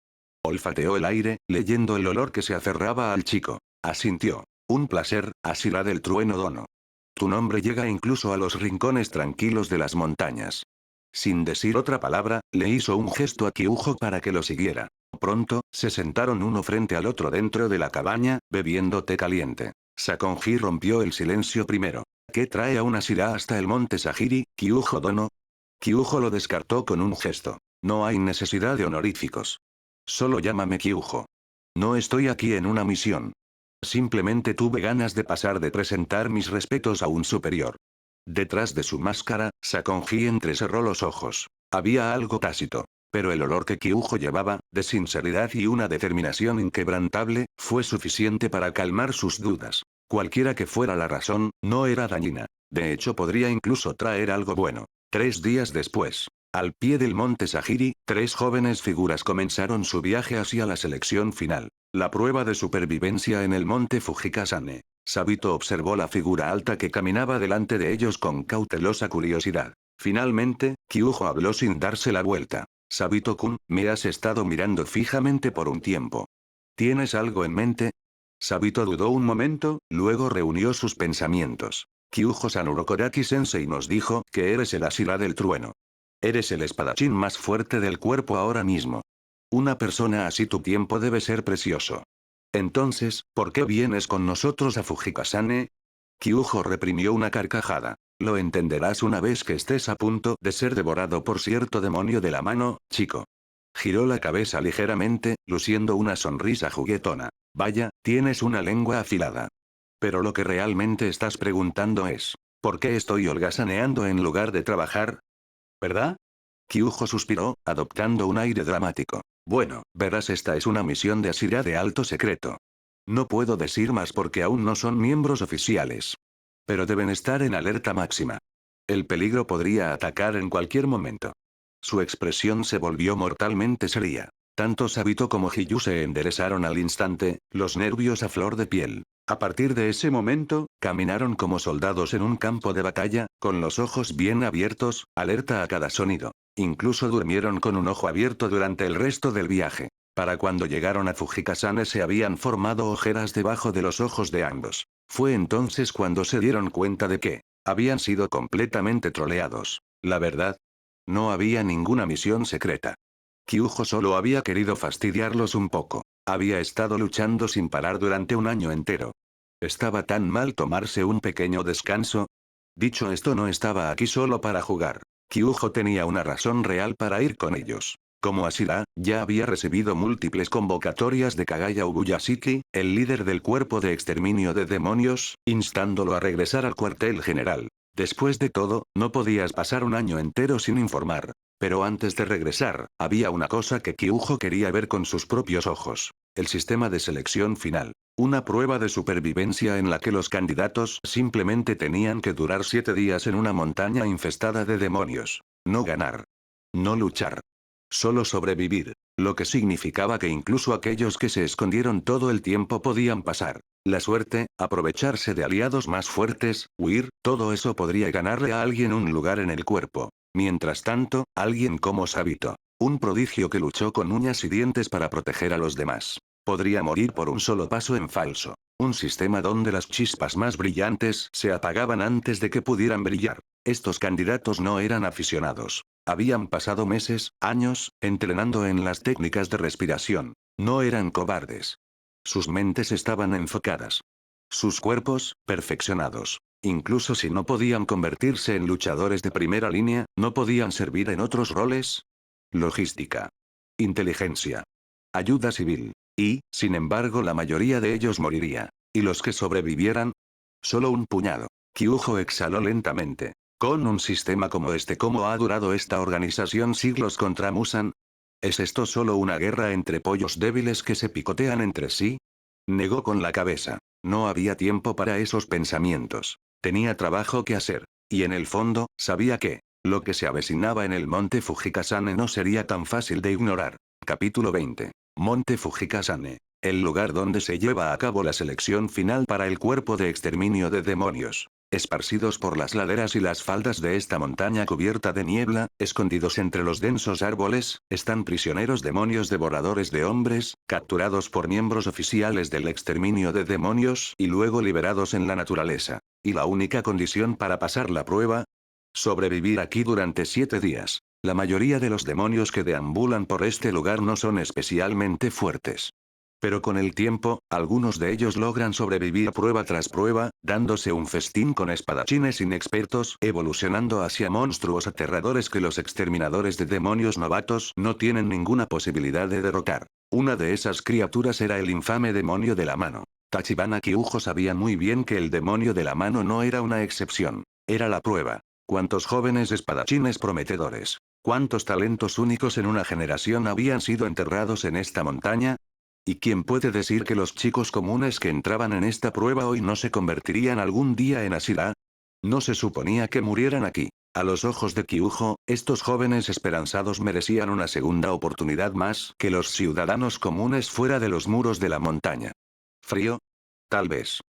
Olfateó el aire, leyendo el olor que se aferraba al chico. Asintió. Un placer, Ashira del trueno Dono. Tu nombre llega incluso a los rincones tranquilos de las montañas. Sin decir otra palabra, le hizo un gesto a Kyujo para que lo siguiera. Pronto, se sentaron uno frente al otro dentro de la cabaña, bebiendo té caliente. Sakonji rompió el silencio primero. ¿Qué trae a una Ashira hasta el monte Sajiri, Kyujo Dono? Kyujo lo descartó con un gesto. No hay necesidad de honoríficos. Solo llámame Kyujo. No estoy aquí en una misión. Simplemente tuve ganas de pasar de presentar mis respetos a un superior. Detrás de su máscara, Sakonji entrecerró los ojos. Había algo tácito. Pero el olor que Kyujo llevaba, de sinceridad y una determinación inquebrantable, fue suficiente para calmar sus dudas. Cualquiera que fuera la razón, no era dañina. De hecho podría incluso traer algo bueno. 3 días después. Al pie del monte Sajiri, 3 jóvenes figuras comenzaron su viaje hacia la selección final. La prueba de supervivencia en el monte Fujikasane. Sabito observó la figura alta que caminaba delante de ellos con cautelosa curiosidad. Finalmente, Kyujo habló sin darse la vuelta. Sabito-kun, me has estado mirando fijamente por un tiempo. ¿Tienes algo en mente? Sabito dudó un momento, luego reunió sus pensamientos. Kyujo-san Urokodaki-sensei nos dijo que eres el Ashira del trueno. Eres el espadachín más fuerte del cuerpo ahora mismo. Una persona así tu tiempo debe ser precioso. Entonces, ¿por qué vienes con nosotros a Fujikasane? Kyujo reprimió una carcajada. Lo entenderás una vez que estés a punto de ser devorado por cierto demonio de la mano, chico. Giró la cabeza ligeramente, luciendo una sonrisa juguetona. Vaya, tienes una lengua afilada. Pero lo que realmente estás preguntando es, ¿por qué estoy holgazaneando en lugar de trabajar? ¿Verdad? Kyujo suspiró, adoptando un aire dramático. Bueno, verás, esta es una misión de Ashira de alto secreto. No puedo decir más porque aún no son miembros oficiales. Pero deben estar en alerta máxima. El peligro podría atacar en cualquier momento. Su expresión se volvió mortalmente seria. Tanto Sabito como Hiyu se enderezaron al instante, los nervios a flor de piel. A partir de ese momento, caminaron como soldados en un campo de batalla, con los ojos bien abiertos, alerta a cada sonido. Incluso durmieron con un ojo abierto durante el resto del viaje. Para cuando llegaron a Fujikasane se habían formado ojeras debajo de los ojos de ambos. Fue entonces cuando se dieron cuenta de que habían sido completamente troleados. La verdad, no había ninguna misión secreta. Kyujo solo había querido fastidiarlos un poco. Había estado luchando sin parar durante un año entero. ¿Estaba tan mal tomarse un pequeño descanso? Dicho esto, no estaba aquí solo para jugar. Kyujo tenía una razón real para ir con ellos. Como Ashira, ya había recibido múltiples convocatorias de Kagaya Ubuyashiki, el líder del cuerpo de exterminio de demonios, instándolo a regresar al cuartel general. Después de todo, no podías pasar un año entero sin informar. Pero antes de regresar, había una cosa que Kyujo quería ver con sus propios ojos. El sistema de selección final. Una prueba de supervivencia en la que los candidatos simplemente tenían que durar 7 días en una montaña infestada de demonios. No ganar. No luchar. Solo sobrevivir. Lo que significaba que incluso aquellos que se escondieron todo el tiempo podían pasar. La suerte, aprovecharse de aliados más fuertes, huir, todo eso podría ganarle a alguien un lugar en el cuerpo. Mientras tanto, alguien como Sabito. Un prodigio que luchó con uñas y dientes para proteger a los demás. Podría morir por un solo paso en falso. Un sistema donde las chispas más brillantes se apagaban antes de que pudieran brillar. Estos candidatos no eran aficionados. Habían pasado meses, años, entrenando en las técnicas de respiración. No eran cobardes. Sus mentes estaban enfocadas. Sus cuerpos, perfeccionados. Incluso si no podían convertirse en luchadores de primera línea, no podían servir en otros roles. Logística. Inteligencia. Ayuda civil. Y, sin embargo, la mayoría de ellos moriría. ¿Y los que sobrevivieran? Solo un puñado. Kyujo exhaló lentamente. Con un sistema como este, ¿cómo ha durado esta organización siglos contra Musan? ¿Es esto solo una guerra entre pollos débiles que se picotean entre sí? Negó con la cabeza. No había tiempo para esos pensamientos. Tenía trabajo que hacer. Y en el fondo, sabía que lo que se avecinaba en el monte Fujikasane no sería tan fácil de ignorar. Capítulo 20. Monte Fujikasane. El lugar donde se lleva a cabo la selección final para el cuerpo de exterminio de demonios. Esparcidos por las laderas y las faldas de esta montaña cubierta de niebla, escondidos entre los densos árboles, están prisioneros demonios devoradores de hombres, capturados por miembros oficiales del exterminio de demonios y luego liberados en la naturaleza. ¿Y la única condición para pasar la prueba? Sobrevivir aquí durante 7 días. La mayoría de los demonios que deambulan por este lugar no son especialmente fuertes. Pero con el tiempo, algunos de ellos logran sobrevivir prueba tras prueba, dándose un festín con espadachines inexpertos, evolucionando hacia monstruos aterradores que los exterminadores de demonios novatos no tienen ninguna posibilidad de derrotar. Una de esas criaturas era el infame demonio de la mano. Tachibana Kyujo sabía muy bien que el demonio de la mano no era una excepción. Era la prueba. ¿Cuántos jóvenes espadachines prometedores? ¿Cuántos talentos únicos en una generación habían sido enterrados en esta montaña? ¿Y quién puede decir que los chicos comunes que entraban en esta prueba hoy no se convertirían algún día en Asira? No se suponía que murieran aquí. A los ojos de Kyujo, estos jóvenes esperanzados merecían una segunda oportunidad más que los ciudadanos comunes fuera de los muros de la montaña. ¿Frío? Tal vez.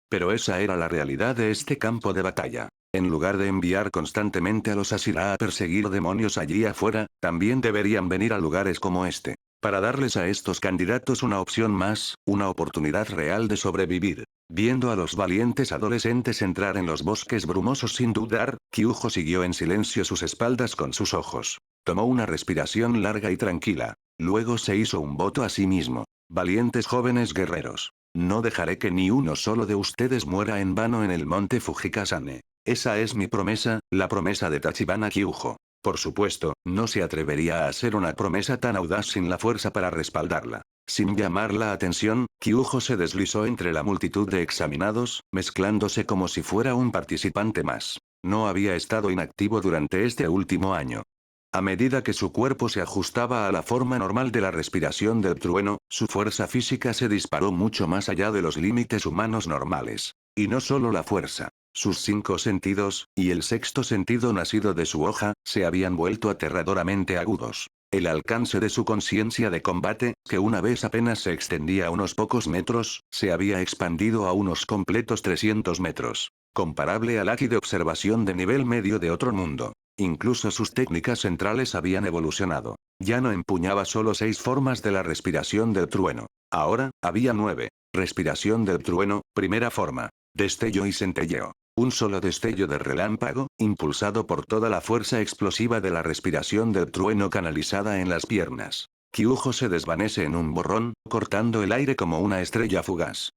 Pero esa era la realidad de este campo de batalla. En lugar de enviar constantemente a los Asira a perseguir demonios allí afuera, también deberían venir a lugares como este. Para darles a estos candidatos una opción más, una oportunidad real de sobrevivir. Viendo a los valientes adolescentes entrar en los bosques brumosos sin dudar, Kyujo siguió en silencio sus espaldas con sus ojos. Tomó una respiración larga y tranquila. Luego se hizo un voto a sí mismo. Valientes jóvenes guerreros. No dejaré que ni uno solo de ustedes muera en vano en el monte Fujikasane. Esa es mi promesa, la promesa de Tachibana Kyujo. Por supuesto, no se atrevería a hacer una promesa tan audaz sin la fuerza para respaldarla. Sin llamar la atención, Kyujo se deslizó entre la multitud de examinados, mezclándose como si fuera un participante más. No había estado inactivo durante este último año. A medida que su cuerpo se ajustaba a la forma normal de la respiración del trueno, su fuerza física se disparó mucho más allá de los límites humanos normales. Y no solo la fuerza. Sus 5 sentidos, y el sexto sentido nacido de su hoja, se habían vuelto aterradoramente agudos. El alcance de su conciencia de combate, que una vez apenas se extendía a unos pocos metros, se había expandido a unos completos 300 metros. Comparable al Aki de observación de nivel medio de otro mundo. Incluso sus técnicas centrales habían evolucionado. Ya no empuñaba solo 6 formas de la respiración del trueno. Ahora, había 9. Respiración del trueno, primera forma. Destello y centelleo. Un solo destello de relámpago, impulsado por toda la fuerza explosiva de la respiración del trueno canalizada en las piernas. Kyujo se desvanece en un borrón, cortando el aire como una estrella fugaz.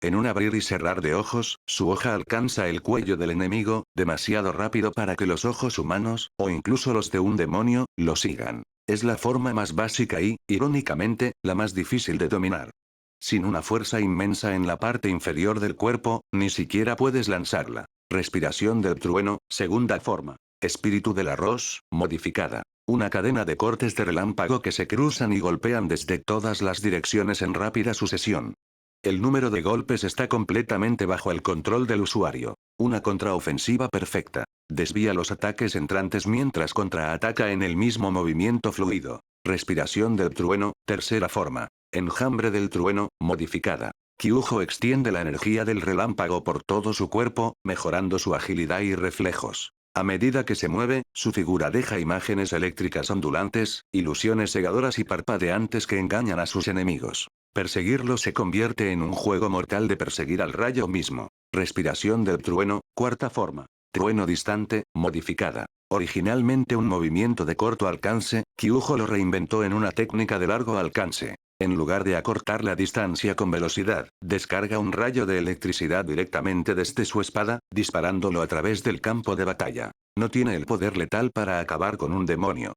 En un abrir y cerrar de ojos, su hoja alcanza el cuello del enemigo, demasiado rápido para que los ojos humanos, o incluso los de un demonio, lo sigan. Es la forma más básica y, irónicamente, la más difícil de dominar. Sin una fuerza inmensa en la parte inferior del cuerpo, ni siquiera puedes lanzarla. Respiración del trueno, segunda forma. Espíritu del arroz, modificada. Una cadena de cortes de relámpago que se cruzan y golpean desde todas las direcciones en rápida sucesión. El número de golpes está completamente bajo el control del usuario. Una contraofensiva perfecta. Desvía los ataques entrantes mientras contraataca en el mismo movimiento fluido. Respiración del trueno, tercera forma. Enjambre del trueno, modificada. Kyujo extiende la energía del relámpago por todo su cuerpo, mejorando su agilidad y reflejos. A medida que se mueve, su figura deja imágenes eléctricas ondulantes, ilusiones cegadoras y parpadeantes que engañan a sus enemigos. Perseguirlo se convierte en un juego mortal de perseguir al rayo mismo. Respiración del trueno, cuarta forma. Trueno distante, modificada. Originalmente un movimiento de corto alcance, Kyujo lo reinventó en una técnica de largo alcance. En lugar de acortar la distancia con velocidad, descarga un rayo de electricidad directamente desde su espada, disparándolo a través del campo de batalla. No tiene el poder letal para acabar con un demonio.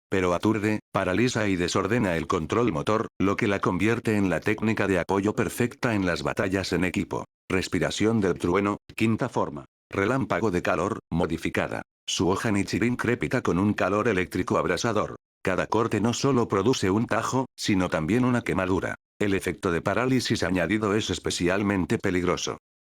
Pero aturde, paraliza y desordena el control motor, lo que la convierte en la técnica de apoyo perfecta en las batallas en equipo. Respiración del trueno, quinta forma. Relámpago de calor, modificada. Su hoja Nichirin crepita con un calor eléctrico abrasador. Cada corte no solo produce un tajo, sino también una quemadura. El efecto de parálisis añadido es especialmente peligroso.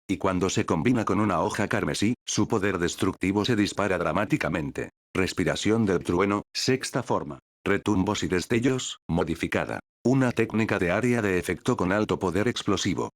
Y cuando se combina con una hoja carmesí, su poder destructivo se dispara dramáticamente. Respiración del trueno, sexta forma. Retumbos y destellos, modificada. Una técnica de área de efecto con alto poder explosivo.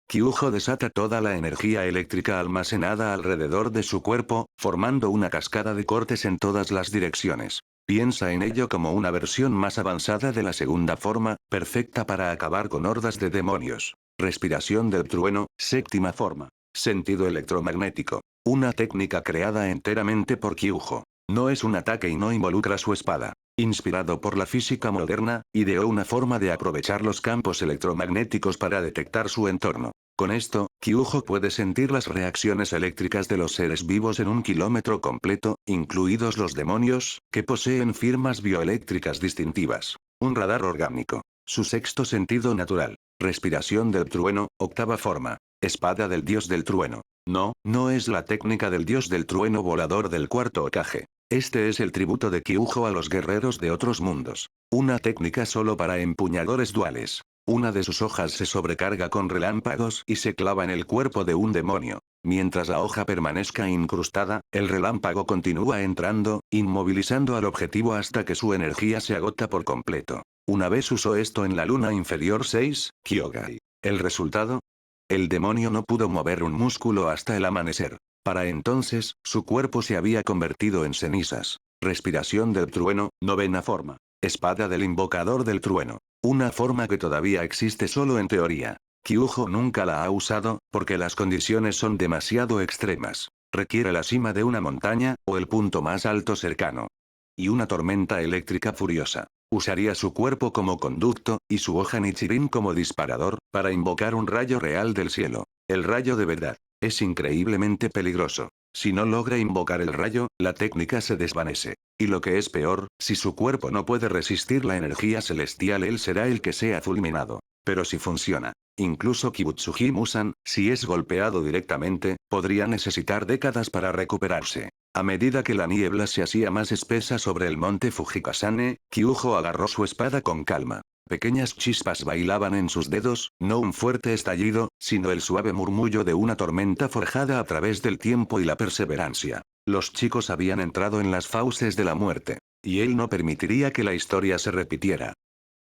Kyujo desata toda la energía eléctrica almacenada alrededor de su cuerpo, formando una cascada de cortes en todas las direcciones. Piensa en ello como una versión más avanzada de la segunda forma, perfecta para acabar con hordas de demonios. Respiración del trueno, séptima forma. Sentido electromagnético. Una técnica creada enteramente por Kyujo. No es un ataque y no involucra su espada. Inspirado por la física moderna, ideó una forma de aprovechar los campos electromagnéticos para detectar su entorno. Con esto, Kyujo puede sentir las reacciones eléctricas de los seres vivos en un kilómetro completo, incluidos los demonios, que poseen firmas bioeléctricas distintivas. Un radar orgánico. Su sexto sentido natural. Respiración del trueno, octava forma. Espada del dios del trueno. No, no es la técnica del dios del trueno volador del cuarto Hokage. Este es el tributo de Kyujo a los guerreros de otros mundos. Una técnica solo para empuñadores duales. Una de sus hojas se sobrecarga con relámpagos y se clava en el cuerpo de un demonio. Mientras la hoja permanezca incrustada, el relámpago continúa entrando, inmovilizando al objetivo hasta que su energía se agota por completo. Una vez usó esto en la luna inferior 6, Kyogai. ¿El resultado? El demonio no pudo mover un músculo hasta el amanecer. Para entonces, su cuerpo se había convertido en cenizas. Respiración del trueno, novena forma. Espada del invocador del trueno. Una forma que todavía existe solo en teoría. Kyujo nunca la ha usado, porque las condiciones son demasiado extremas. Requiere la cima de una montaña, o el punto más alto cercano. Y una tormenta eléctrica furiosa. Usaría su cuerpo como conducto, y su hoja Nichirin como disparador, para invocar un rayo real del cielo. El rayo de verdad. Es increíblemente peligroso. Si no logra invocar el rayo, la técnica se desvanece. Y lo que es peor, si su cuerpo no puede resistir la energía celestial, él será el que sea fulminado. Pero si funciona. Incluso Kibutsuji Musan, si es golpeado directamente, podría necesitar décadas para recuperarse. A medida que la niebla se hacía más espesa sobre el monte Fujikasane, Kyujo agarró su espada con calma. Pequeñas chispas bailaban en sus dedos, no un fuerte estallido, sino el suave murmullo de una tormenta forjada a través del tiempo y la perseverancia. Los chicos habían entrado en las fauces de la muerte. Y él no permitiría que la historia se repitiera.